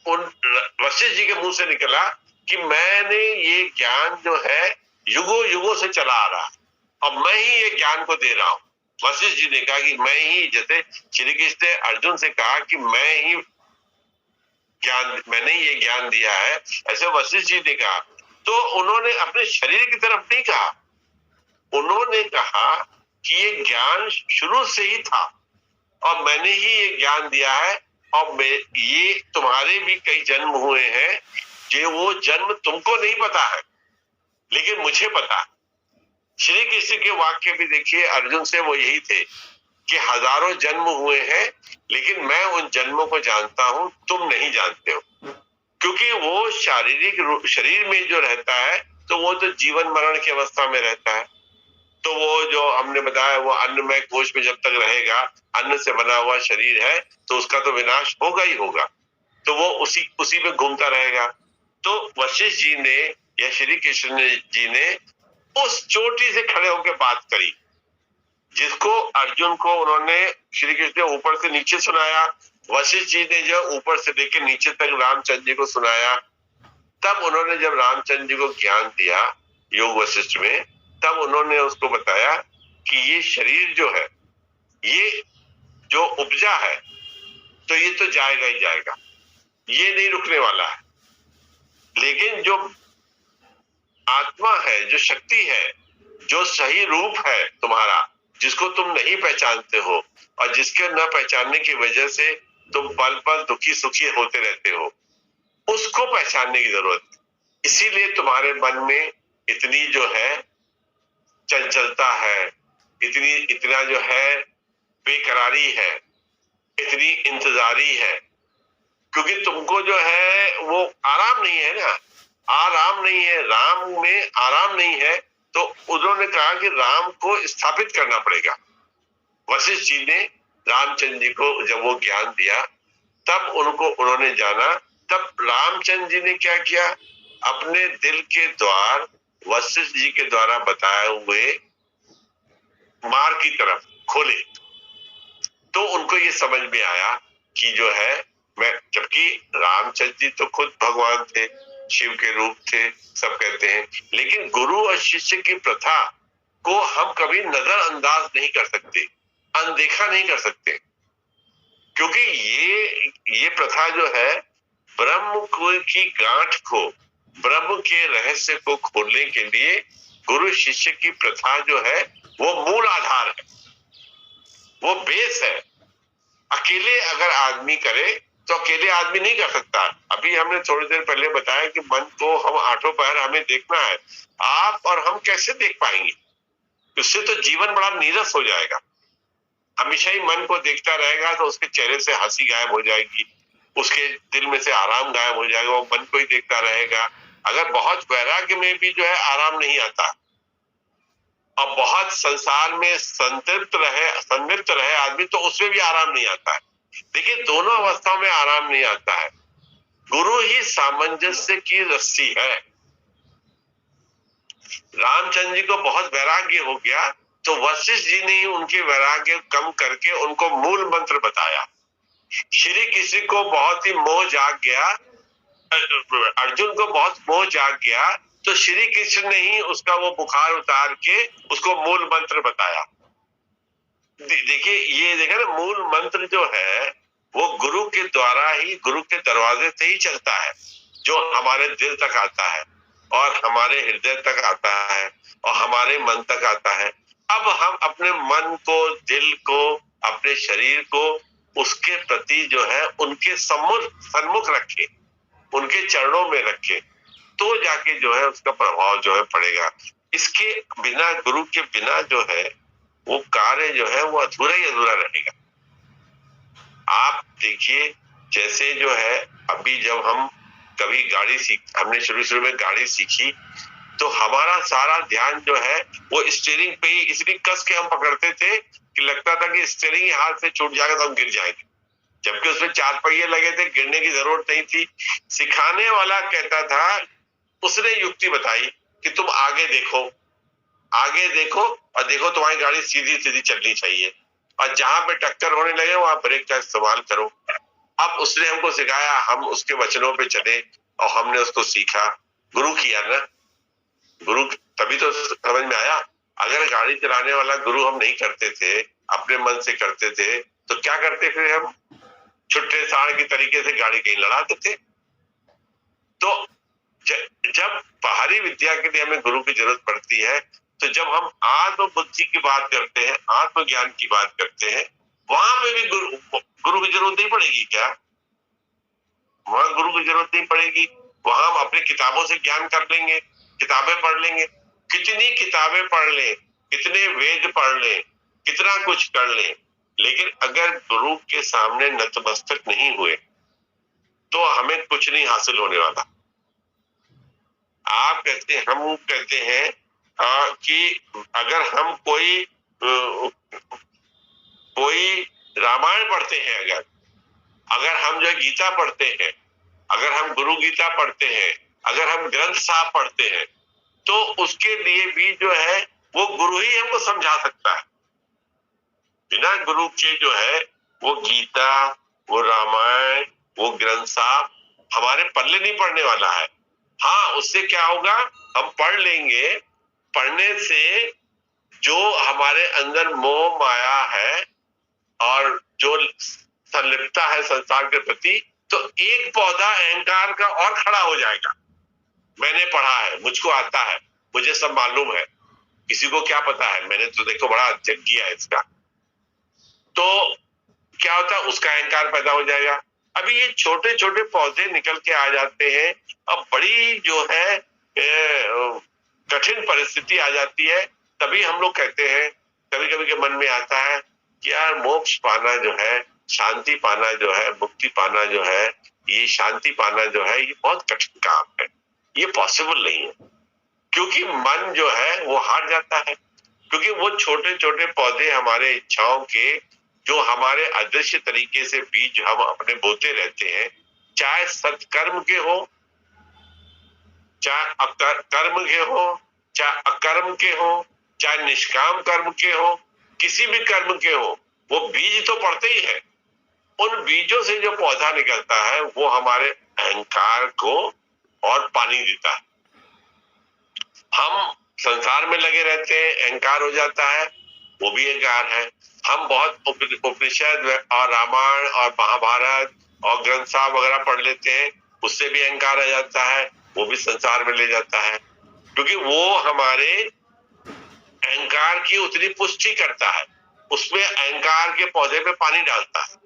वशिष्ठ जी के मुंह से निकला कि मैंने ये ज्ञान जो है युगों युगों से चला आ रहा और मैं ही ये ज्ञान को दे रहा हूँ। वशिष्ठ जी ने कहा कि मैं ही, जैसे श्री कृष्ण ने अर्जुन से कहा कि मैंने ये ज्ञान दिया है, ऐसे वशिष्ठ जी ने कहा। तो उन्होंने अपने शरीर की तरफ नहीं कहा, उन्होंने कहा कि ये ज्ञान शुरू से ही था, और मैंने ही ये ज्ञान दिया है, और ये तुम्हारे भी कई जन्म हुए हैं, जो वो जन्म तुमको नहीं पता है लेकिन मुझे पता है। श्री कृष्ण के वाक्य भी देखिए, अर्जुन से वो यही थे कि हजारों जन्म हुए हैं लेकिन मैं उन जन्मों को जानता हूं, तुम नहीं जानते हो। क्योंकि वो शारीरिक शरीर में जो रहता है तो वो तो जीवन मरण की अवस्था में रहता है। तो वो जो हमने बताया, वो अन्नमय कोश में जब तक रहेगा, अन्न से बना हुआ शरीर है, तो उसका तो विनाश होगा ही होगा। तो वो उसी में घूमता रहेगा। तो वशिष्ठ जी ने या श्री कृष्ण जी ने उस चोटी से खड़े होकर बात करी, जिसको अर्जुन को उन्होंने श्री कृष्ण ने ऊपर से नीचे सुनाया, वशिष्ठ जी ने जो ऊपर से लेकर नीचे तक रामचंद्र जी को सुनाया। तब उन्होंने जब रामचंद्र जी को ज्ञान दिया योग वशिष्ठ में, तब उन्होंने उसको बताया कि ये शरीर जो है, ये जो उपजा है, तो ये तो जाएगा ही जाएगा, ये नहीं रुकने वाला है। लेकिन जो आत्मा है, जो शक्ति है, जो सही रूप है तुम्हारा, जिसको तुम नहीं पहचानते हो और जिसके न पहचानने की वजह से तुम पल पल दुखी सुखी होते रहते हो, उसको पहचानने की जरूरत है। इसीलिए तुम्हारे मन में इतनी जो है चंचलता है, इतना जो है बेकरारी है, इतनी इंतजारी है, क्योंकि तुमको जो है वो आराम नहीं है ना, आराम नहीं है, राम में आराम नहीं है। तो उन्होंने कहा कि राम को स्थापित करना पड़ेगा। वशिष्ठ जी ने रामचंद्र जी को जब वो ज्ञान दिया, तब उन्होंने जाना। तब रामचंद्र जी ने क्या किया, अपने दिल के द्वार वशिष्ठ जी के द्वारा बताए हुए मार्ग की तरफ खोले। तो उनको ये समझ में आया कि जो है मैं, जबकि रामचंद्र जी तो खुद भगवान थे, शिव के रूप थे, सब कहते हैं, लेकिन गुरु और शिष्य की प्रथा को हम कभी नजरअंदाज नहीं कर सकते, अनदेखा नहीं कर सकते। क्योंकि ये प्रथा जो है, ब्रह्म की गांठ को, ब्रह्म के रहस्य को खोलने के लिए गुरु शिष्य की प्रथा जो है वो मूल आधार है, वो बेस है। अकेले अगर आदमी करे तो अकेले आदमी नहीं कर सकता। अभी हमने थोड़ी देर पहले बताया कि मन को हम आठों पहर हमें देखना है। आप और हम कैसे देख पाएंगे? उससे तो जीवन बड़ा नीरस हो जाएगा। हमेशा ही मन को देखता रहेगा तो उसके चेहरे से हंसी गायब हो जाएगी, उसके दिल में से आराम गायब हो जाएगा, वो मन को ही देखता रहेगा। अगर बहुत वैराग्य में भी जो है आराम नहीं आता और बहुत संसार में संतृप्त रहे आदमी, तो उसमें भी आराम नहीं आता है। देखिए, दोनों अवस्थाओं में आराम नहीं आता है। गुरु ही सामंजस्य की रस्सी है। रामचंद्र जी को बहुत वैराग्य हो गया, तो वशिष्ठ जी ने ही उनके वैराग्य कम करके उनको मूल मंत्र बताया। श्री कृष्ण को बहुत ही मोह जाग गया, अर्जुन को बहुत मोह जाग गया, तो श्री कृष्ण ने ही उसका वो बुखार उतार के उसको मूल मंत्र बताया। देखिए, ये देखा ना, मूल मंत्र जो है वो गुरु के द्वारा ही, गुरु के दरवाजे से ही चलता है, जो हमारे दिल तक आता है और हमारे हृदय तक आता है और हमारे मन तक आता है। अब हम अपने मन को, दिल को, अपने शरीर को उसके प्रति जो है उनके सन्मुख रखे, उनके चरणों में रखे, तो जाके जो है उसका प्रभाव जो है पड़ेगा। इसके बिना, गुरु के बिना जो है वो कार्य जो है वो अधूरा ही अधूरा रहेगा। आप देखिए, जैसे जो है अभी जब हम कभी हमने शुरू में गाड़ी सीखी, तो हमारा सारा ध्यान जो है वो स्टीयरिंग पे ही इतनी कस के हम पकड़ते थे कि लगता था कि स्टीयरिंग ही हाथ से छूट जाएगा तो हम गिर जाएंगे, जबकि उसमें 4 पहिए लगे थे, गिरने की जरूरत नहीं थी। सिखाने वाला कहता था, उसने युक्ति बताई कि तुम आगे देखो और देखो तुम्हारी गाड़ी सीधी सीधी चलनी चाहिए, और जहां पे टक्कर होने लगे वहां ब्रेक का इस्तेमाल करो। अब उसने हमको सिखाया, हम उसके वचनों पे चले और हमने उसको सीखा। गुरु किया ना, गुरु तभी तो समझ में आया। अगर गाड़ी चलाने वाला गुरु हम नहीं करते थे, अपने मन से करते थे, तो क्या करते फिर हम? छुट्टे साड़ की तरीके से गाड़ी कहीं लड़ाते थे। तो जब बाहरी विद्या के लिए हमें गुरु की जरूरत पड़ती है, तो जब हम आत्म बुद्धि की बात करते हैं, आत्मज्ञान की बात करते हैं, वहां पे भी जरूरत नहीं पड़ेगी क्या? वहां गुरु की जरूरत नहीं पड़ेगी, वहां हम अपनी किताबों से ज्ञान कर लेंगे, किताबें पढ़ लेंगे। कितनी किताबें पढ़ लें, कितने वेद पढ़ लें, कितना कुछ कर लें, लेकिन अगर गुरु के सामने नतमस्तक नहीं हुए तो हमें कुछ नहीं हासिल होने वाला। आप कहते हैं, हम कहते हैं कि अगर हम कोई रामायण पढ़ते हैं, अगर हम जो गीता पढ़ते हैं, अगर हम गुरु गीता पढ़ते हैं, अगर हम ग्रंथ साहब पढ़ते हैं, तो उसके लिए भी जो है वो गुरु ही हमको समझा सकता है। बिना गुरु के जो है वो गीता, वो रामायण, वो ग्रंथ साहब हमारे पल्ले नहीं पड़ने वाला है। हाँ, उससे क्या होगा, हम पढ़ लेंगे, पढ़ने से जो हमारे अंदर मोह माया है और जो संलिप्तता है संसार के प्रति, तो एक पौधा अहंकार का और खड़ा हो जाएगा। मैंने पढ़ा है, मुझको आता है, मुझे सब मालूम है, किसी को क्या पता है, मैंने तो देखो बड़ा अध्ययन किया है इसका। तो क्या होता है, उसका अहंकार पैदा हो जाएगा। अभी ये छोटे छोटे पौधे निकल के आ जाते हैं, अब बड़ी जो है कठिन परिस्थिति आ जाती है, तभी हम लोग कहते हैं, कभी कभी के मन में आता है कि यार मोक्ष पाना जो है, शांति पाना जो है, मुक्ति पाना जो है, ये शांति पाना जो है, ये बहुत कठिन काम है, ये पॉसिबल नहीं है। क्योंकि मन जो है वो हार जाता है, क्योंकि वो छोटे छोटे पौधे हमारे इच्छाओं के, जो हमारे अदृश्य तरीके से बीज हम अपने बोते रहते हैं, चाहे सत्कर्म के हो, चाहे कर्म के हो, चाहे अकर्म के हो, चाहे निष्काम कर्म के हो, किसी भी कर्म के हो, वो बीज तो पड़ते ही है। उन बीजों से जो पौधा निकलता है वो हमारे अहंकार को और पानी देता है। हम संसार में लगे रहते हैं, अहंकार हो जाता है, वो भी अहंकार है। हम बहुत उपनिषद और रामायण और महाभारत और ग्रंथ साहब वगैरह पढ़ लेते हैं, उससे भी अहंकार आ जाता है, वो भी संसार में ले जाता है, क्योंकि वो हमारे अहंकार की उतनी पुष्टि करता है, उसमें अहंकार के पौधे पे पानी डालता है।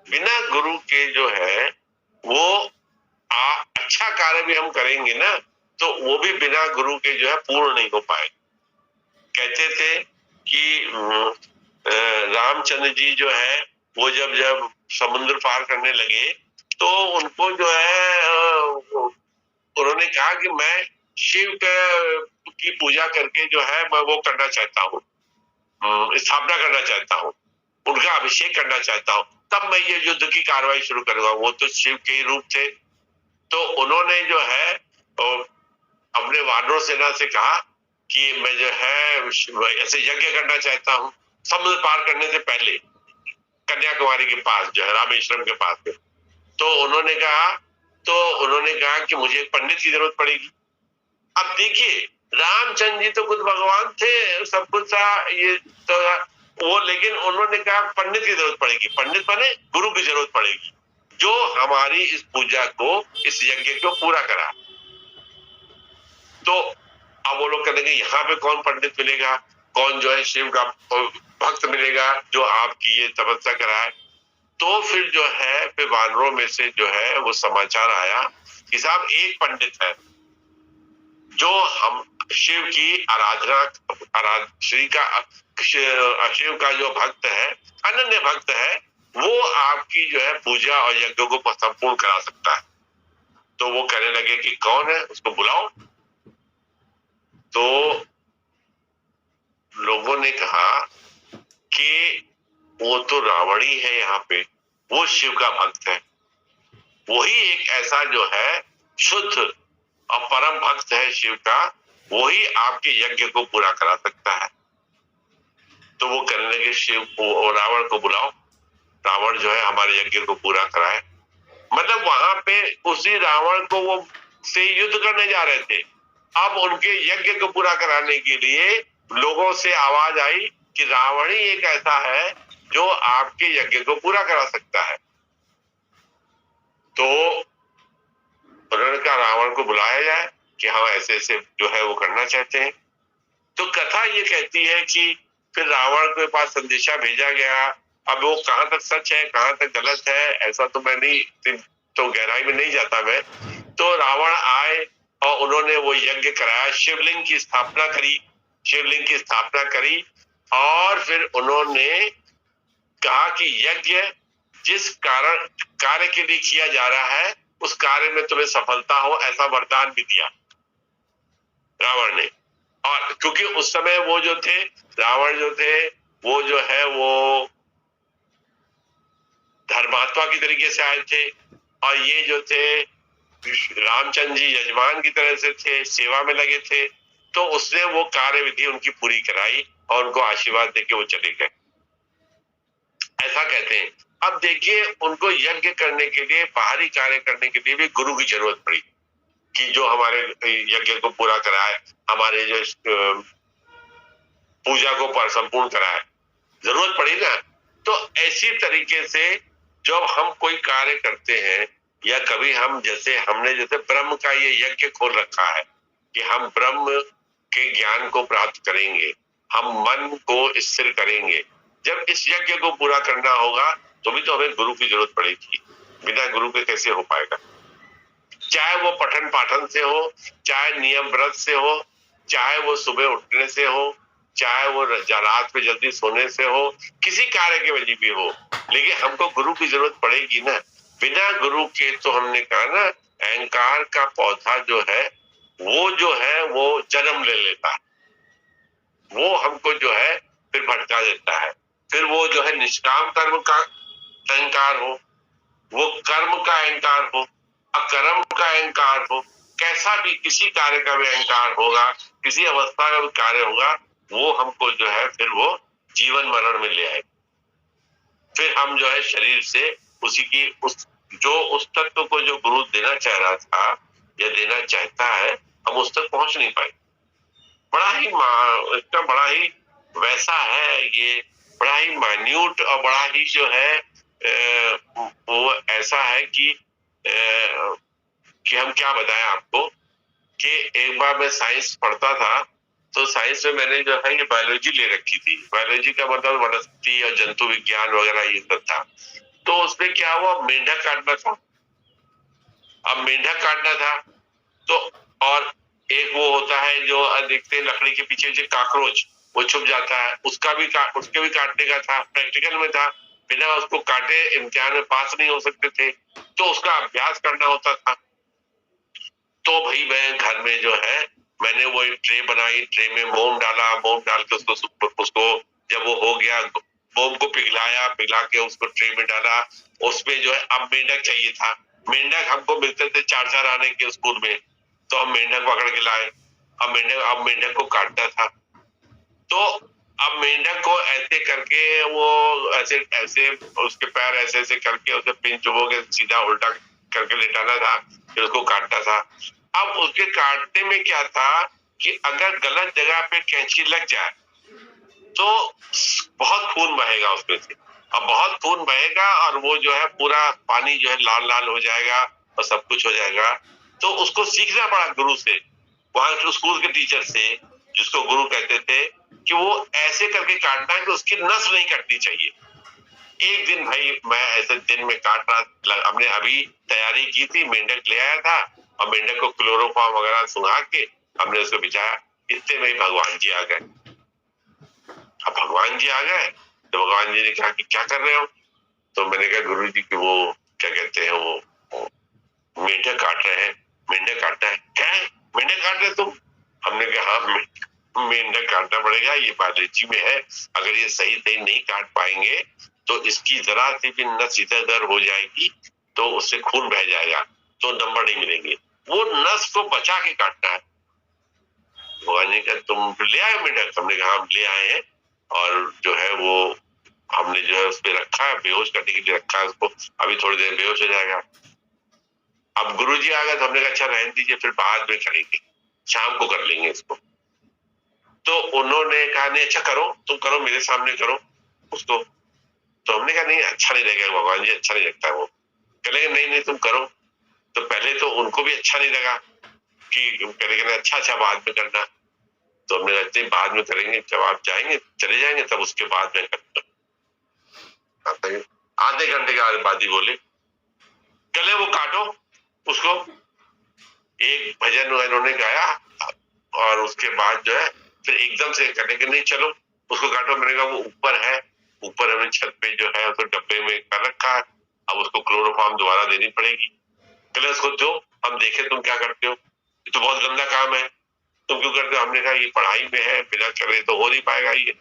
बिना गुरु के जो है वो अच्छा कार्य भी हम करेंगे ना, तो वो भी बिना गुरु के जो है पूर्ण नहीं हो पाए। कहते थे कि रामचंद्र जी जो है वो जब जब समुद्र पार करने लगे, तो उनको जो है उन्होंने कहा कि मैं शिव की पूजा करके जो है मैं वो करना चाहता हूँ, स्थापना करना चाहता हूँ, उनका अभिषेक करना चाहता हूँ, तब मैं ये युद्ध की कार्रवाई शुरू करूंगा। वो तो शिव के ही रूप थे। तो उन्होंने जो है अपने वानरों सेना से कहा कि मैं जो है ऐसे यज्ञ करना चाहता हूँ समुद्र पार करने से पहले, कन्याकुमारी के पास जो है, रामेश्वरम के पास में। तो उन्होंने कहा कि मुझे एक पंडित की जरूरत पड़ेगी। अब देखिए, रामचंद्र जी तो खुद भगवान थे, सब कुछ था, ये तो वो, लेकिन उन्होंने कहा पंडित की जरूरत पड़ेगी। पंडित बने, गुरु की जरूरत पड़ेगी, जो हमारी इस पूजा को, इस यज्ञ को पूरा करा। तो अब वो लोग कहेंगे यहाँ पे कौन पंडित मिलेगा, कौन जो है शिव का भक्त मिलेगा जो आपकी ये तपस्या कराए। तो फिर जो है फिर वानरों में से जो है वो समाचार आया कि साहब एक पंडित है जो हम शिव की आराधना, शिव का जो भक्त है, अनन्य भक्त है, वो आपकी जो है पूजा और यज्ञों को संपूर्ण करा सकता है। तो वो कहने लगे कि कौन है, उसको बुलाओ। तो लोगों ने कहा कि वो तो रावण ही है यहाँ पे, वो शिव का भक्त है, वही एक ऐसा जो है शुद्ध और परम भक्त है शिव का, वही आपके यज्ञ को पूरा करा सकता है। तो वो कहने लगे शिव को, रावण को बुलाओ, रावण जो है हमारे यज्ञ को पूरा कराए। मतलब वहां पे उसी रावण को वो से युद्ध करने जा रहे थे। अब उनके यज्ञ को पूरा कराने के लिए लोगों से आवाज आई कि रावण ही एक ऐसा है जो आपके यज्ञ को पूरा करा सकता है। तो उन्होंने कहा रावण को बुलाया जाए कि हम ऐसे ऐसे जो है वो करना चाहते हैं। तो कथा ये कहती है कि फिर रावण के पास संदेशा भेजा गया अब वो कहाँ तक सच है कहाँ तक गलत है ऐसा तो मैं नहीं, तो गहराई में नहीं जाता मैं। तो रावण आए और उन्होंने वो यज्ञ कराया, शिवलिंग की स्थापना करी, शिवलिंग की स्थापना करी और फिर उन्होंने कहा कि यज्ञ जिस कारण कार्य के लिए किया जा रहा है उस कार्य में तुम्हें सफलता हो, ऐसा वरदान भी दिया रावण ने। और क्योंकि उस समय वो जो थे, रावण जो थे, वो जो है वो धर्मात्मा की तरीके से आए थे और ये जो थे रामचंद्र जी यजमान की तरह से थे, सेवा में लगे थे। तो उसने वो कार्य विधि उनकी पूरी कराई और उनको आशीर्वाद देके वो चले गए, ऐसा कहते हैं। अब देखिए उनको यज्ञ करने के लिए, बाहरी कार्य करने के लिए भी गुरु की जरूरत पड़ी कि जो हमारे यज्ञ को पूरा कराए, हमारे जो पूजा को संपूर्ण कराए, जरूरत पड़ी ना। तो ऐसी तरीके से जब हम कोई कार्य करते हैं या कभी हम जैसे हमने जैसे ब्रह्म का ये यज्ञ खोल रखा है कि हम ब्रह्म के ज्ञान को प्राप्त करेंगे, हम मन को स्थिर करेंगे। जब इस यज्ञ को पूरा करना होगा तो भी तो हमें गुरु की जरूरत पड़ेगी, बिना गुरु के कैसे हो पाएगा। चाहे वो पठन पाठन से हो, चाहे नियम व्रत से हो, चाहे वो सुबह उठने से हो, चाहे वो रात में जल्दी सोने से हो, किसी कार्य के वजह भी हो, लेकिन हमको गुरु की जरूरत पड़ेगी ना। बिना गुरु के तो हमने कहा ना अहंकार का पौधा जो है वो जन्म ले लेता है, वो हमको जो है फिर भटका देता है। फिर वो जो है निष्काम कर्म का अहंकार हो, वो कर्म का अहंकार हो, अकर्म का अहंकार हो, कैसा भी किसी कार्य का भी अहंकार होगा, किसी अवस्था का भी कार्य होगा, वो हमको जो है फिर वो जीवन मरण में ले आए। फिर हम जो है शरीर से उसी की उस तत्व को जो गुरु देना चाह रहा था या देना चाहता है, हम उस तक पहुंच नहीं पाए। बड़ा ही इसका बड़ा ही वैसा है, ये बड़ा ही माइन्यूट और बड़ा ही जो है वो ऐसा है कि हम क्या बताएं आपको कि एक बार मैं साइंस पढ़ता था तो साइंस में मैंने जो है ये बायोलॉजी ले रखी थी। बायोलॉजी का मतलब वनस्पति और जंतु विज्ञान वगैरह ये सब था। तो उसमें क्या हुआ, मेंढक काटना था। अब मेंढक काटना था तो और एक वो होता है जो देखते हैं लकड़ी के पीछे जो काकरोच वो छुप जाता है, उसके भी काटने का था, प्रैक्टिकल में था। बिना उसको काटे इम्तिहान में पास नहीं हो सकते थे, तो उसका अभ्यास करना होता था। तो भाई मैं घर में जो है मैंने वो एक ट्रे बनाई, ट्रे में मोम डाला, मोम डाल के उसको जब वो हो गया मोम को पिघला के उसको ट्रे में डाला। उसमें जो है अब मेंढक चाहिए था, मेंढक हमको मिलते थे 4-4 आने के स्कूल में, तो हम मेंढक पकड़ के लाए। अब मेंढक को काटता था, तो अब मेंढक को ऐसे करके वो ऐसे ऐसे उसके पैर ऐसे ऐसे करके उसे पिन चुबो के सीधा उल्टा करके लेटाना था, फिर उसको काटना था। अब उसके काटने में क्या था कि अगर गलत जगह पे कैंची लग जाए तो बहुत खून बहेगा उसमें से, अब बहुत खून बहेगा और वो जो है पूरा पानी जो है लाल लाल हो जाएगा और सब कुछ हो जाएगा। तो उसको सीखना पड़ा गुरु से, वहां स्कूल के टीचर से, जिसको गुरु कहते थे, कि वो ऐसे करके काटना है कि उसकी नस नहीं कटनी चाहिए। एक दिन भाई मैं ऐसे दिन में काट रहा, हमने अभी तैयारी की थी, मेंढक ले आया था और मेंढक को क्लोरोफॉर्म वगैरह सुंघा के हमने उसको बिछाया। इतने में ही भगवान जी आ गए। अब भगवान जी आ गए तो भगवान जी ने कहा कि क्या कर रहे हो, तो मैंने कहा गुरु जी की वो क्या कहते हैं वो मेंढक काट रहे हैं। मेंढक काटना है? क्या है मेंढक काट रहे तुम? हमने कहा हाँ मेंढक काटना पड़ेगा, ये बायोलॉजी में है, अगर ये सही सही नहीं काट पाएंगे तो इसकी जरा सी भी नस इधर उधर हो जाएगी तो उससे खून बह जाएगा, तो नंबर नहीं मिलेंगे। वो नस को बचा के काटना है। भगवान ने कहा तुम ले आए मेंढक? हमने कहा हम ले आए हैं और जो है वो हमने जो है उस पर रखा है, बेहोश करने के लिए रखा है उसको, अभी थोड़ी देर बेहोश हो जाएगा। अब गुरुजी आ गए तो हमने कहा अच्छा रहने दीजिए, फिर बाद में करेंगे, शाम को कर लेंगे इसको। तो उन्होंने कहा नहीं अच्छा करो, तुम करो, मेरे सामने करो उसको। तो हमने कहा नहीं अच्छा नहीं लगेगा भगवान जी, अच्छा नहीं लगता वो। कहेंगे नहीं नहीं तुम करो। तो पहले तो उनको भी अच्छा नहीं लगा कि कहेंगे अच्छा अच्छा बाद में करना। तो हमने कहते बाद में करेंगे, जब आप जाएंगे चले जाएंगे तब उसके बाद में करेंगे। आधे घंटे के बाद ही बोले चले वो काटो उसको। एक भजन उन्होंने गाया और उसके बाद जो है फिर एकदम से कहने के नहीं चलो उसको काटो। मैंने कहा वो ऊपर है, ऊपर हमें छत पे जो है उसको डब्बे में कर रखा है, अब उसको क्लोरोफॉर्म दोबारा देनी पड़ेगी। चले उसको दो, हम देखे तुम क्या करते हो, ये तो बहुत गंदा काम है, तुम क्यों करते हो। हमने कहा ये पढ़ाई में है, बिना करे तो हो नहीं पाएगा ये।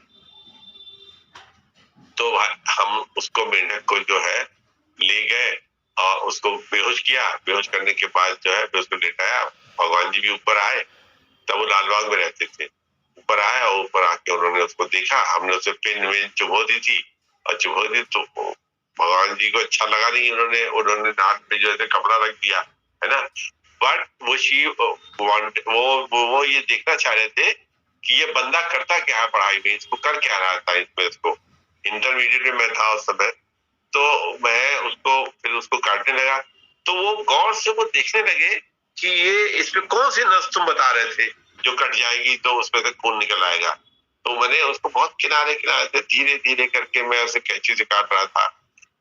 तो हम उसको मेंढक को जो है ले गए और उसको बेहोश किया। बेहोश करने के बाद जो है उसको लेटाया। भगवान जी भी ऊपर आए, तब वो लालबाग में रहते थे। ऊपर आया और ऊपर आके उन्होंने उसको देखा, हमने उसे पेन वेन चुभो दी थी और चुभो दी तो भगवान जी को अच्छा लगा नहीं। उन्होंने नाक पे जो है कपड़ा रख दिया है ना। बट वो वो ये देखना चाह रहे थे कि ये बंदा करता क्या है पढ़ाई में, इसको कर क्या रहा था इसमें। इसको इंटरमीडिएट में मैं था उस समय, तो मैं उसको फिर उसको काटने लगा। तो वो गौर से वो देखने लगे कि ये इसमें कौन सी नस तुम बता रहे थे जो कट जाएगी तो उसमें से खून निकल आएगा। तो मैंने उसको बहुत किनारे किनारे से धीरे धीरे करके मैं उसे कैंची से काट रहा था।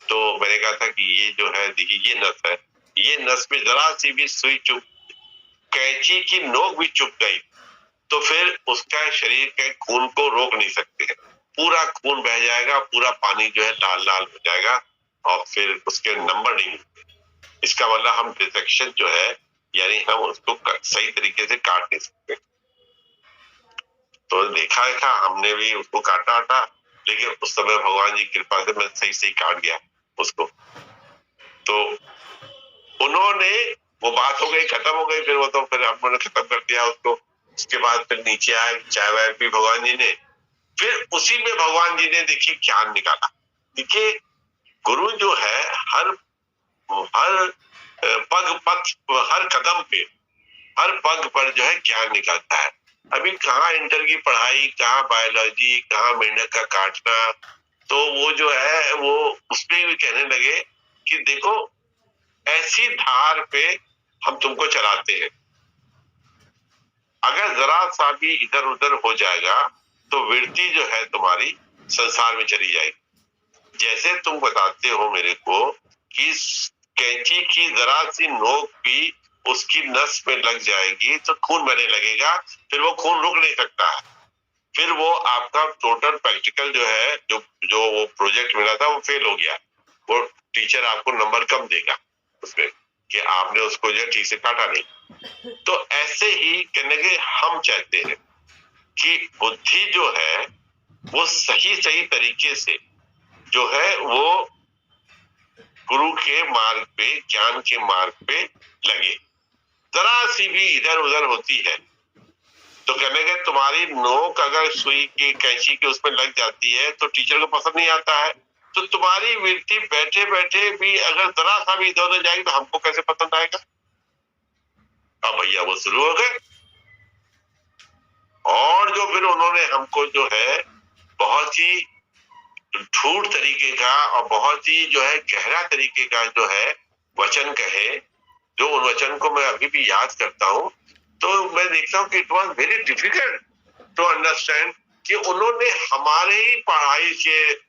तो मैंने कहा था कि ये जो है देखिए ये नस है, ये नस में जरा सी भी सुई चुप, कैंची की नोक भी चुप गई तो फिर उसका शरीर के खून को रोक नहीं सकते हैं, पूरा खून बह जाएगा, पूरा पानी जो है लाल लाल हो जाएगा और फिर उसके नंबर नहीं मिलते। इसका मतलब हम डिसेक्शन जो है यानी हम उसको सही तरीके से काट नहीं सकते। तो देखा था हमने भी उसको काटा था, लेकिन उस समय भगवान जी कृपा से मैं सही सही काट गया उसको। तो उन्होंने वो बात हो गई, खत्म हो गई। फिर वो तो फिर हमने खत्म कर दिया उसको। उसके बाद फिर नीचे आए, चाय वाय पी भगवान जी ने। फिर उसी में भगवान जी ने देखिए ज्ञान निकाला। देखिए गुरु जो है हर हर पग पथ हर कदम पे हर पग पर जो है ज्ञान निकालता है। अभी कहाँ इंटर की पढ़ाई, कहाँ बायोलॉजी, कहाँ मेंढक का काटना। तो वो जो है वो उसमें भी कहने लगे कि देखो ऐसी धार पे हम तुमको चलाते हैं, अगर जरा सा भी इधर उधर हो जाएगा तो वृत्ति जो है तुम्हारी संसार में चली जाएगी। जैसे तुम बताते हो मेरे को कि कैंची की जरा सी नोक भी उसकी नस में लग जाएगी तो खून बहने लगेगा, फिर वो खून रुक नहीं सकता है। फिर वो आपका टोटल प्रैक्टिकल जो है जो वो प्रोजेक्ट मिला था वो फेल हो गया। वो टीचर आपको नंबर कम देगा उसमें कि आपने उसको जो ठीक से काटा नहीं। तो ऐसे ही कहने के हम चाहते हैं कि बुद्धि जो है वो सही सही तरीके से जो है वो गुरु के मार्ग पे, ज्ञान के मार्ग पे लगे। जरा सी भी इधर उधर होती है तो कहने के तुम्हारी नोक अगर सुई की कैंची की उसमें लग जाती है तो टीचर को पसंद नहीं आता है। तो तुम्हारी वृत्ति बैठे बैठे भी अगर जरा सा भी इधर उधर जाएगी तो हमको कैसे पसंद आएगा। अब भैया वो शुरू हो गए और जो फिर उन्होंने हमको जो है बहुत ही ढूढ़ तरीके का और बहुत ही जो है गहरा तरीके का जो है वचन कहे, जो उन वचन को मैं अभी भी याद करता हूँ। तो मैं देखता हूँ कि it was very difficult to understand कि उन्होंने हमारे ही पढ़ाई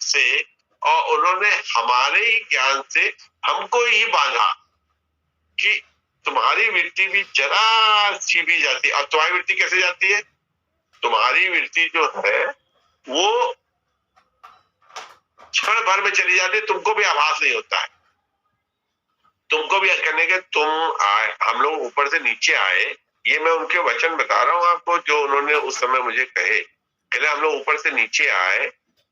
से और उन्होंने हमारे ही ज्ञान से हमको ही बांधा कि तुम्हारी वृत्ति भी जरा सी भी जाती है। और तुम्हारी वृत्ति कैसे जाती है, तुम्हारी वृत्ति जो है वो क्षण भर में चली जाती है, तुमको भी आभास नहीं होता है। तुमको भी करने के तुम आए, हम लोग ऊपर से नीचे आए, ये मैं उनके वचन बता रहा हूँ आपको जो उन्होंने उस समय मुझे कहे। कहले हम लोग ऊपर से नीचे आए,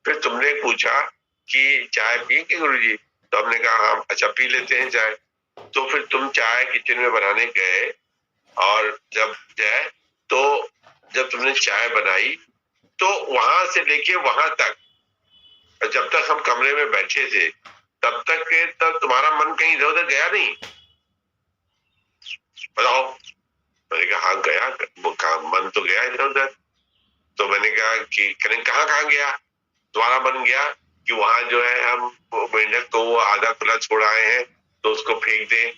फिर तुमने पूछा कि चाय पिएंगे गुरुजी, तो हमने कहा हाँ अच्छा पी लेते हैं चाय। तो फिर तुम चाय किचन में बनाने गए और जब जाए तो जब तुमने चाय बनाई तो वहां से लेके वहां तक जब तक हम कमरे में बैठे थे तब तक के तब तुम्हारा मन कहीं इधर उधर गया नहीं, बताओ। मैंने कहा हाँ गया, वो मन तो गया इधर उधर। तो मैंने कहा कि कहाँ कहाँ गया, तुम्हारा मन गया कि वहां जो है हम मेंढक को वो आधा खुला छोड़ आए हैं तो उसको फेंक दें,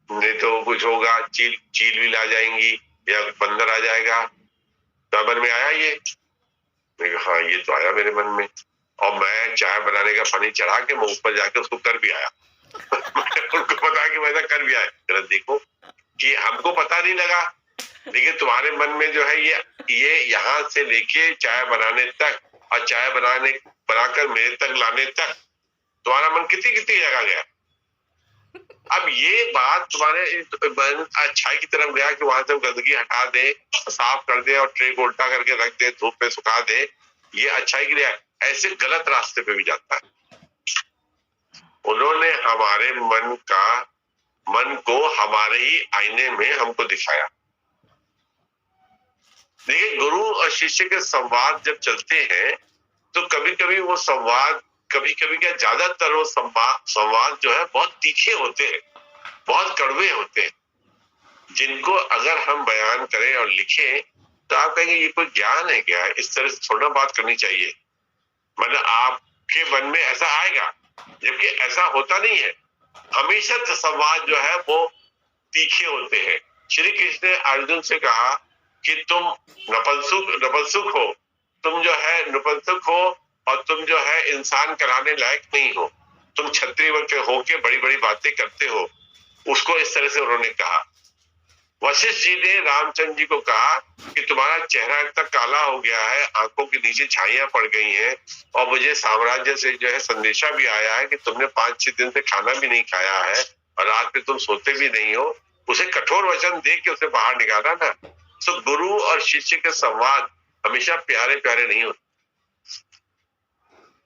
नहीं तो कुछ होगा, चील भी ला जाएंगी या बंदर आ जाएगा। तो मन में आया ये, हाँ ये तो आया मेरे मन में। और मैं चाय बनाने का पानी चढ़ा के मैं ऊपर जाके उसको कर भी आया। उनको पता है कि मैं ऐसा कर भी आया। देखो कि हमको पता नहीं लगा, लेकिन तुम्हारे मन में जो है ये यहाँ से लेके चाय बनाने तक और चाय बनाकर मेरे तक लाने तक तुम्हारा मन कितनी कितनी जगह गया। अब ये बात तुम्हारे मन अच्छाई की तरफ गया कि वहां से गंदगी हटा दे, साफ कर दे और ट्रे को उल्टा करके रख दे, धूप में सुखा दे, ये अच्छाई के लिए। ऐसे गलत रास्ते पे भी जाता है। उन्होंने हमारे मन को हमारे ही आईने में हमको दिखाया। देखिए, गुरु और शिष्य के संवाद जब चलते हैं तो कभी कभी वो संवाद, कभी कभी क्या ज्यादातर वो संवाद जो है बहुत तीखे होते हैं, बहुत कड़वे होते हैं, जिनको अगर हम बयान करें और लिखें तो आप कहेंगे ये कोई ज्ञान है क्या, इस तरह से थोड़ा बात करनी चाहिए। मतलब आपके मन में ऐसा आएगा, जबकि ऐसा होता नहीं है। हमेशा संवाद जो है वो तीखे होते हैं। श्री कृष्ण ने अर्जुन से कहा कि तुम नपुंसक हो, तुम जो है नपुंसक हो और तुम जो है इंसान कराने लायक नहीं हो, तुम क्षत्रिय वर्ग के होके बड़ी बड़ी बातें करते हो। उसको इस तरह से उन्होंने कहा। वशिष्ठ जी ने रामचंद्र जी को कहा कि तुम्हारा चेहरा इतना काला हो गया है, आंखों के नीचे छाइयां पड़ गई हैं और मुझे साम्राज्य से जो है संदेशा भी आया है कि तुमने 5-6 दिन से खाना भी नहीं खाया है और रात में तुम सोते भी नहीं हो। उसे कठोर वचन दे के उसे बाहर निकाला ना। तो गुरु और शिष्य के संवाद हमेशा प्यारे प्यारे नहीं होते।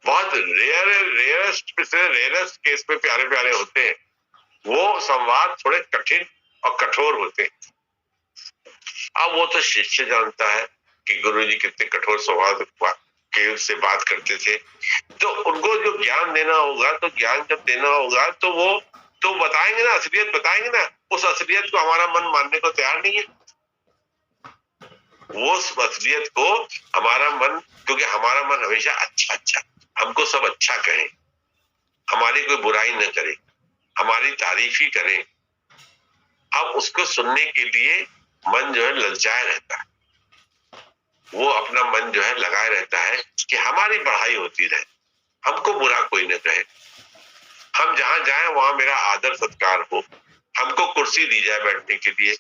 बहुत रेयरेस्ट केस में प्यारे प्यारे होते हैं। वो संवाद थोड़े कठिन और कठोर होते हैं। अब वो तो शिष्य जानता है कि गुरुजी कितने कठोर स्वभाव के से बात करते थे। तो उनको जो ज्ञान देना होगा, तो ज्ञान जब देना होगा तो वो तो बताएंगे ना, असलियत बताएंगे ना। उस असलियत को हमारा मन मानने को तैयार नहीं है। वो असलियत को हमारा मन, क्योंकि हमारा मन हमेशा अच्छा, हमको सब अच्छा कहे, हमारी कोई बुराई न करे, हमारी तारीफ ही करें, हम उसको सुनने के लिए मन जो है ललचाए रहता है। वो अपना मन जो है लगाए रहता है कि हमारी बढ़ाई होती रहे, हमको बुरा कोई न कहे, हम जहां जाएं वहां मेरा आदर सत्कार हो, हमको कुर्सी दी जाए बैठने के लिए,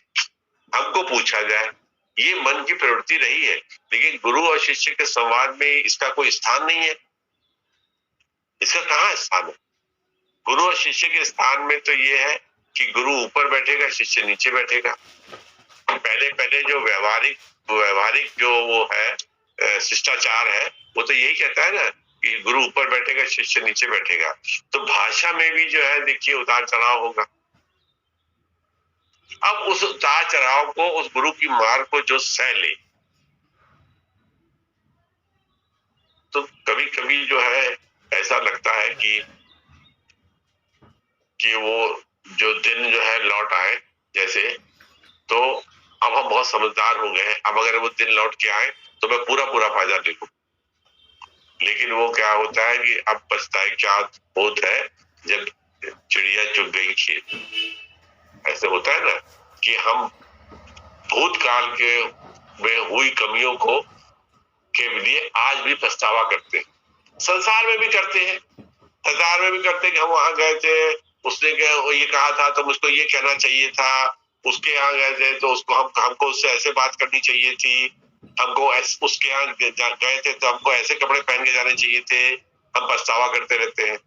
हमको पूछा जाए। ये मन की प्रवृत्ति रही है। लेकिन गुरु और शिष्य के संवाद में इसका कोई स्थान नहीं है। इसका कहाँ स्थान है? गुरु और शिष्य के स्थान में तो ये है कि गुरु ऊपर बैठेगा, शिष्य नीचे बैठेगा। पहले जो व्यवहारिक जो वो है शिष्टाचार है, वो तो यही कहता है ना कि गुरु ऊपर बैठेगा, शिष्य नीचे बैठेगा। तो भाषा में भी जो है देखिए उतार चढ़ाव होगा। अब उस उतार चढ़ाव को, उस गुरु की मार को जो सह ले, तो कभी कभी जो है ऐसा लगता है कि वो जो दिन जो है लौट आए जैसे। तो अब हम बहुत समझदार हो गए हैं, अब अगर वो दिन लौट के आए तो मैं पूरा फायदा ले लूं। लेकिन वो क्या होता है कि अब पछताए क्या होता है जब चिड़िया चुग गई खेत। ऐसे होता है ना कि हम भूतकाल के में हुई कमियों को के लिए आज भी पछतावा करते हैं। संसार में भी करते हैं, संसार में भी करते हैं कि हम वहां गए थे, उसने ये कहा था तो मुझको ये कहना चाहिए था, उसके यहाँ गए थे तो हमको उससे ऐसे बात करनी चाहिए थी, हमको उसके यहाँ गए थे तो हमको ऐसे कपड़े पहन के जाने चाहिए थे। हम पछतावा करते रहते हैं।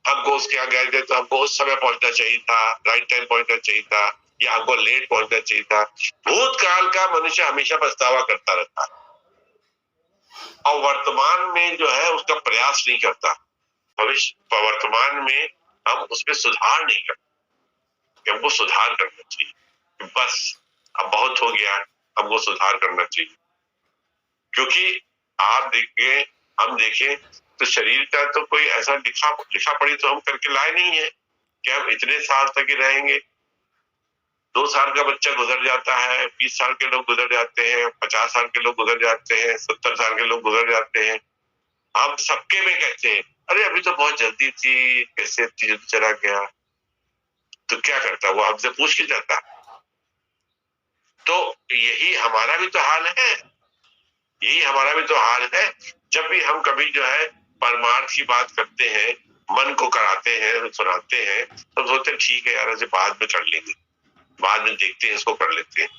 हमको उसके यहाँ गए थे तो हमको उस समय पहुंचना चाहिए था, राइट टाइम पहुंचना चाहिए था, या हमको लेट पहुंचना चाहिए था। भूतकाल का मनुष्य हमेशा पछतावा करता रहता है और वर्तमान में जो है उसका प्रयास नहीं करता। भविष्य वर्तमान में हम उसमें सुधार नहीं करते। हमको सुधार करना चाहिए। बस अब बहुत हो गया, हमको सुधार करना चाहिए। क्योंकि आप देखिए, हम देखें तो शरीर का तो कोई ऐसा लिखा पड़ी तो हम करके लाए नहीं है कि हम इतने साल तक ही रहेंगे। 2 साल का बच्चा गुजर जाता है, 20 साल के लोग गुजर जाते हैं, 50 साल के लोग गुजर जाते हैं, 70 साल के लोग गुजर जाते हैं। हम सबके में कहते हैं अरे अभी तो बहुत जल्दी थी, कैसे इतनी जल्दी चला गया। तो क्या करता, वो हमसे पूछ के जाता। तो यही हमारा भी तो हाल है, यही हमारा भी तो हाल है। जब भी हम कभी जो है परमार्थ की बात करते हैं, मन को कराते हैं, सुनाते हैं, तो सोचते हैं ठीक है यार, ऐसे बाद में कर लेंगे, बाद में देखते हैं, इसको कर लेते हैं।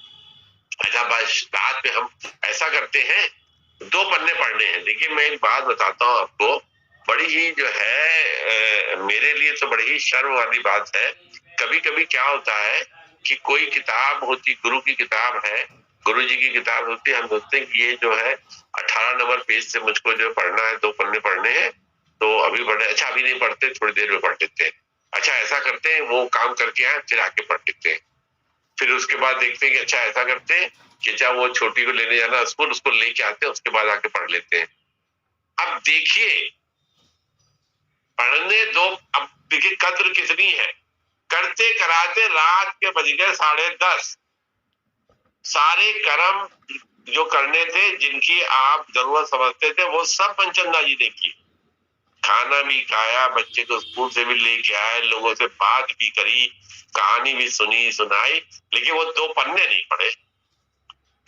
अच्छा, बस रात में हम ऐसा करते हैं, 2 पन्ने पढ़ने हैं। देखिए मैं एक बात बताता हूँ आपको, बड़ी ही जो है मेरे लिए तो बड़ी ही शर्म वाली बात है। कभी कभी क्या होता है कि कोई किताब होती, गुरु की किताब है, गुरु जी की किताब होती है, हम सोचते हैं कि ये जो है 18 नंबर पेज से मुझको जो पढ़ना है, 2 पन्ने पढ़ने हैं, तो अभी पढ़े, अच्छा अभी नहीं पढ़ते, थोड़ी देर में पढ़ लेते हैं। अच्छा ऐसा करते हैं, वो काम करके आए फिर आके पढ़ लेते हैं। फिर उसके बाद देखते हैं कि अच्छा ऐसा करते हैं कि अच्छा वो छोटी को लेने जाना स्कूल, उसको लेके आते हैं, उसके बाद आके पढ़ लेते हैं। अब देखिए, पढ़ने दो, अब देखिए कद्र कितनी है, करते कराते रात के बज गए 10:30। सारे कर्म जो करने थे, जिनकी आप जरूरत समझते थे, वो सब पंचन्दा जी ने की। खाना भी खाया, बच्चे को स्कूल से भी लेके आए, लोगों से बात भी करी, कहानी भी सुनी सुनाई, लेकिन वो 2 पन्ने नहीं पढ़े।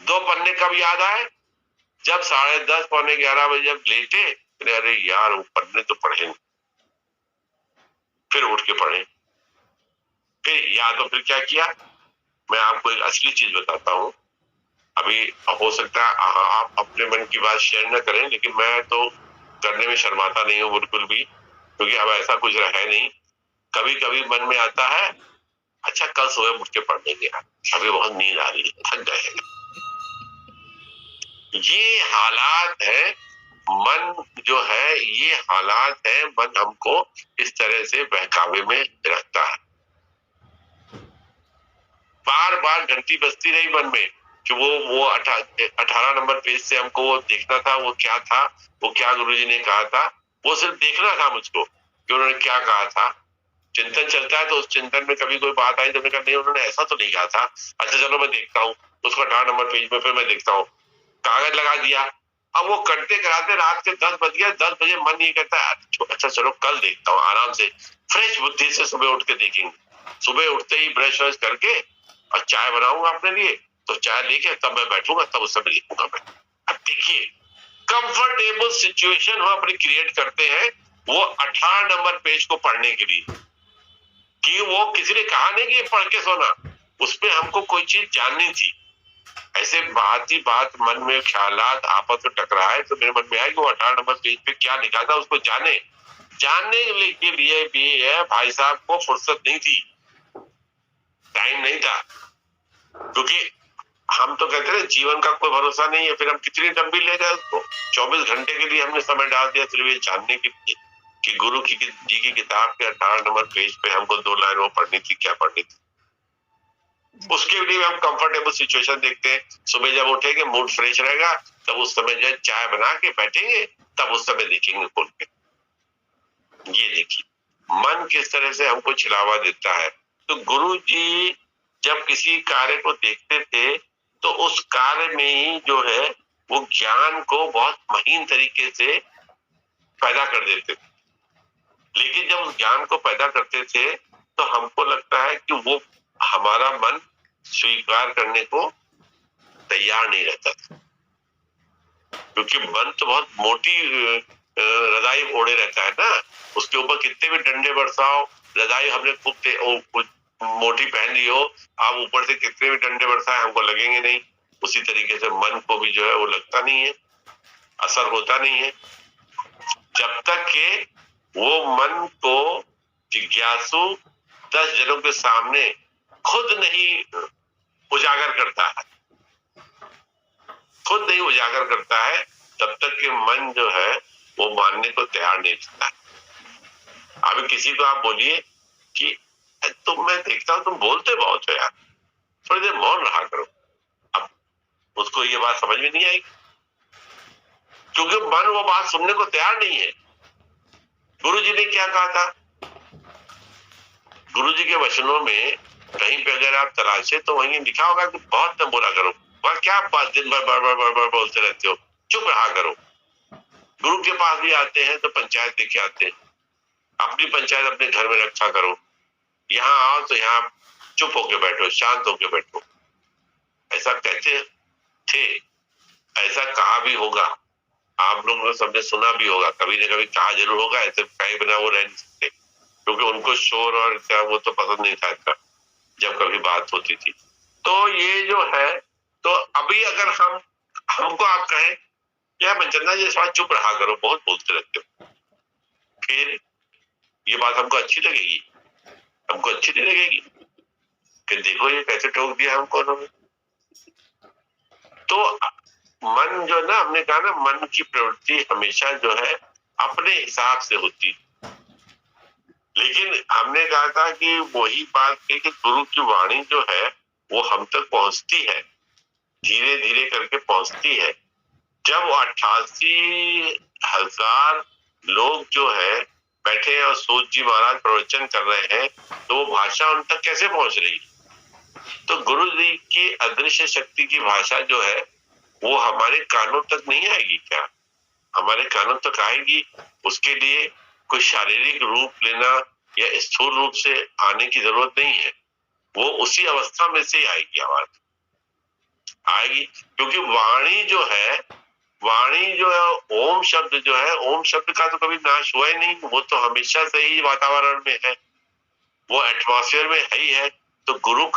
2 पन्ने कब याद आए? जब 10:30 पौने 11 बजे जब लेटे, अरे यार वो पन्ने तो पढ़े नहीं। फिर उठ के पढ़े, फिर या तो फिर क्या किया, मैं आपको एक असली चीज बताता हूँ। अभी हो सकता है आप अपने मन की बात शेयर न करें, लेकिन मैं तो करने में शर्माता नहीं हूँ बिल्कुल भी, क्योंकि अब ऐसा कुछ है नहीं। कभी कभी मन में आता है, अच्छा कल सुबह उठ के पढ़ लेंगे, अभी बहुत नींद आ रही है, थक गए हैं। ये हालात है, मन जो है, ये हालात है, मन हमको इस तरह से बहकावे में रखता है। बार बार घंटी बजती रही मन में कि वो 18 नंबर पेज से हमको वो देखना था, वो क्या था, वो क्या गुरुजी ने कहा था, वो सिर्फ देखना था मुझको कि उन्होंने क्या कहा था। चिंतन चलता है तो उस चिंतन में कभी कोई बात आई तो मैंने कहा नहीं, उन्होंने ऐसा तो नहीं कहा था, अच्छा चलो मैं देखता हूँ उसको 18 नंबर पेज में, फिर मैं देखता हूँ, कागज लगा दिया। अब वो करते कराते रात के 10 बज गए, 10 बजे मन ये कहता है अच्छा चलो कल देखता हूँ, आराम से फ्रेश बुद्धि से सुबह उठ के देखेंगे। सुबह उठते ही ब्रश व्रश करके और चाय बनाऊंगा अपने लिए, तो चाय लेके तब मैं बैठूंगा, तब उस समय लिखूंगा मैं। अब देखिए, कंफर्टेबल सिचुएशन हम अपनी क्रिएट करते हैं वो 18 नंबर पेज को पढ़ने के लिए, कि वो किसी ने कहा नहीं कि पढ़ के सोना, उसमें हमको कोई चीज जाननी थी। ऐसे बात ही बात मन में ख्यालात आपस में टकराए तो मेरे मन में आया कि वो 18 नंबर पेज पे क्या लिखा था उसको जानने के लिए भी है भाई साहब को फुर्सत नहीं थी, टाइम नहीं था। क्योंकि हम तो कहते हैं जीवन का कोई भरोसा नहीं है, फिर हम कितनी लंबी ले गए उसको। 24 घंटे के लिए हमने समय डाल दिया सिर्फ ये जानने के लिए कि गुरु जी की किताब के 18 नंबर पेज पे हमको 2 लाइन वो पढ़नी थी, क्या पढ़नी थी। उसके लिए हम कंफर्टेबल सिचुएशन देखते हैं, सुबह जब उठेंगे मूड फ्रेश रहेगा, तब उस समय जो चाय बना के बैठेंगे, तब उस समय देखेंगे खोल के। ये देखिए मन किस तरह से हमको छिलावा देता है। तो गुरु जी जब किसी कार्य को देखते थे तो उस कार्य में ही जो है वो ज्ञान को बहुत महीन तरीके से पैदा कर देते थे। लेकिन जब उस ज्ञान को पैदा करते थे तो हमको लगता है कि वो हमारा मन स्वीकार करने को तैयार नहीं रहता था, क्योंकि मन तो बहुत मोटी रजाई ओढ़े रहता है ना, उसके ऊपर कितने भी डंडे बरसाओ, रजाई हमने खूब मोटी पहन ली हो, आप ऊपर से कितने भी डंडे बरसाए हमको लगेंगे नहीं। उसी तरीके से मन को भी जो है वो लगता नहीं है, असर होता नहीं है, जब तक कि वो मन को जिज्ञासु 10 जनों के सामने खुद नहीं उजागर करता है, खुद नहीं उजागर करता है, तब तक कि मन जो है वो मानने को तैयार नहीं रहता। अभी किसी को आप बोलिए कि तुम, मैं देखता हूं तुम बोलते बहुत हो यार, थोड़ी देर मौन रहा करो, अब उसको ये बात समझ में नहीं आएगी, क्योंकि मन वो बात सुनने को तैयार नहीं है। गुरु जी ने क्या कहा था? गुरु जी के वचनों में कहीं पे अगर आप तलाशे तो वहीं लिखा होगा कि बहुत न बोला करो, वह क्या बात दिन भर बड़ बोलते रहते हो, चुप रहा करो। गुरु के पास भी आते हैं तो पंचायत लेके आते हैं, अपनी पंचायत अपने घर में रखा करो, यहाँ आओ तो यहाँ चुप होके बैठो, शांत होके बैठो, ऐसा कहते थे, ऐसा कहा भी होगा। आप लोगों ने सबने सुना भी होगा, कभी न कभी कहा जरूर होगा, ऐसे कहीं बिना वो रह नहीं सकते, क्योंकि उनको शोर और क्या वो तो पसंद नहीं था इतना जब कभी बात होती थी। तो ये जो है, तो अभी अगर हमको आप कहें यार मनचंदा जी इस बात चुप रहा करो, बहुत बोलते रहते हो, फिर ये बात हमको अच्छी लगेगी? हमको अच्छी नहीं लगेगी कि देखो ये कैसे टोक दिया हमको उन्होंने। तो मन जो है ना, हमने कहा ना, मन की प्रवृत्ति हमेशा जो है अपने हिसाब से होती, लेकिन हमने कहा था कि वही बात है कि गुरु की वाणी जो है वो हम तक पहुंचती है, धीरे धीरे करके पहुंचती है। जब 88,000 लोग जो है बैठे हैं और सूत जी महाराज प्रवचन कर रहे हैं, तो वो भाषा उन तक कैसे पहुंच रही? तो गुरु जी की अदृश्य शक्ति की भाषा जो है वो हमारे कानों तक नहीं आएगी क्या? हमारे कानों तक आएगी, उसके लिए कोई शारीरिक रूप लेना या स्थूल रूप से आने की जरूरत नहीं है, वो उसी अवस्था में से आएगी, आवाज आएगी। क्योंकि वाणी जो है, वाणी जो है, ओम शब्द जो है, ओम शब्द का तो कभी नाश हुआ ही नहीं, वो तो हमेशा से ही वातावरण में है, वो एटमॉस्फेयर में है ही है। तो गुरु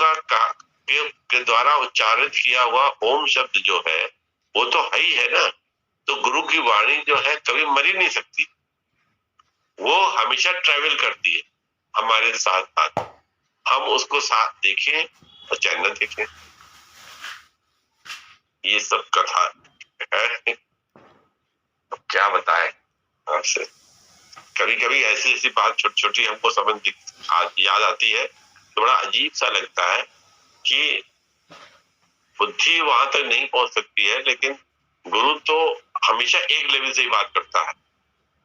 के द्वारा उच्चारित किया हुआ ओम शब्द जो है वो तो है ही है ना। तो गुरु की वाणी जो है कभी मर ही नहीं सकती, वो हमेशा ट्रेवल करती है हमारे साथ साथ, हम उसको साथ देखें और चाहे न देखें। ये सब कथा है, अब क्या बताएं आपसे। कभी कभी ऐसी ऐसी बात छोटी छोटी हमको समझ याद आती है तो बड़ा अजीब सा लगता है कि बुद्धि वहां तक नहीं पहुंच सकती है, लेकिन गुरु तो हमेशा एक लेवल से ही बात करता है।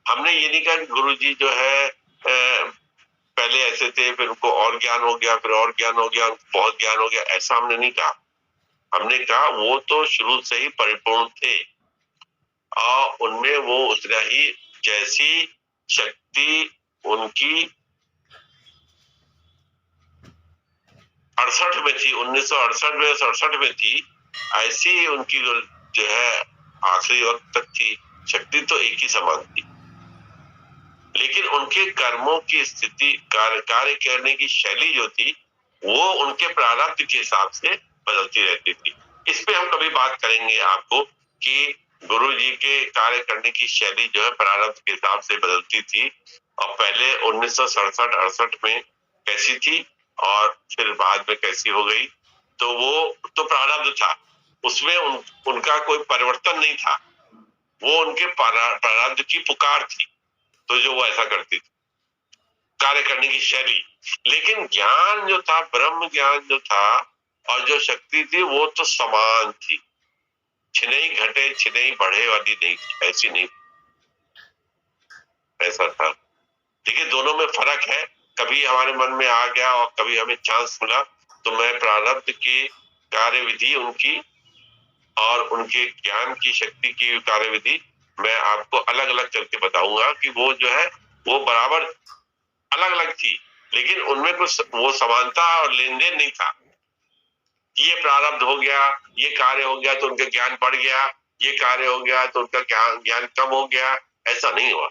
हमने ये नहीं कहा कि गुरु जी जो है पहले ऐसे थे, फिर उनको और ज्ञान हो गया, फिर और ज्ञान हो गया, बहुत ज्ञान हो गया, ऐसा हमने नहीं कहा। हमने कहा वो तो शुरू से ही परिपूर्ण थे और उनमें वो उतना ही, जैसी शक्ति उनकी 68 में थी, 1968 में 67 में थी, ऐसी उनकी जो है आखिरी वक्त तक थी। शक्ति तो एक ही समान थी, लेकिन उनके कर्मों की स्थिति, कार्य करने की शैली जो थी वो उनके प्रारब्ध के हिसाब से बदलती रहती थी। इस पे हम कभी बात करेंगे आपको कि गुरु जी के कार्य करने की शैली जो है प्रारब्ध के हिसाब से बदलती थी, और पहले 1967-68 में कैसी थी और फिर बाद में कैसी हो गई। तो वो तो प्रारब्ध था, उसमें उनका कोई परिवर्तन नहीं था, वो उनके प्रारब्ध की पुकार थी, तो जो वो ऐसा करती थी कार्य करने की शैली। लेकिन ज्ञान जो था, ब्रह्म ज्ञान जो था और जो शक्ति थी वो तो समान थी, छिनई घटे छिनई बढ़े वाली नहीं थी, ऐसी नहीं, ऐसा था। देखिए दोनों में फर्क है, कभी हमारे मन में आ गया और कभी हमें चांस मिला, तो मैं प्रारब्ध की कार्यविधि उनकी और उनके ज्ञान की शक्ति की कार्यविधि मैं आपको अलग अलग करके बताऊंगा कि वो जो है वो बराबर अलग अलग थी, लेकिन उनमें कुछ वो समानता और लेन देन नहीं था। ये प्रारब्ध हो गया, ये कार्य हो गया तो उनका ज्ञान बढ़ गया, ये कार्य हो गया तो उनका ज्ञान कम हो गया, ऐसा नहीं हुआ।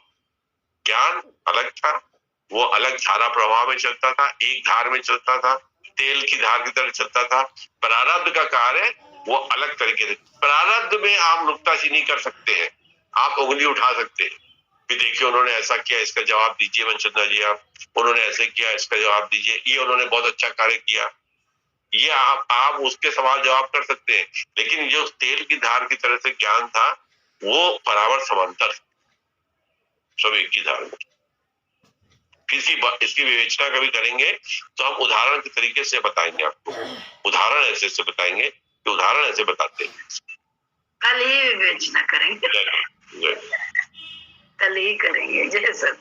ज्ञान अलग था, वो अलग धारा प्रवाह में चलता था, एक धार में चलता था, तेल की धार की तरह चलता था। प्रारब्ध का कार्य वो अलग तरीके से, प्रारब्ध में आप नुक्ताचीनी कर सकते हैं, आप उंगली उठा सकते हैं कि देखिए उन्होंने ऐसा किया, इसका जवाब दीजिए मनचंदा जी, आप उन्होंने ऐसे किया, इसका जवाब दीजिए, ये उन्होंने बहुत अच्छा कार्य किया, ये आप उसके सवाल जवाब कर सकते हैं। लेकिन जो तेल की धार की तरह से ज्ञान था वो बराबर समांतर, सब एक ही धार में। इसकी विवेचना कभी करेंगे तो हम उदाहरण के तरीके से बताएंगे आपको, उदाहरण ऐसे बताएंगे कि उदाहरण ऐसे बताते हैं। कल ही विवेचना करेंगे, कल ही करेंगे जैसा।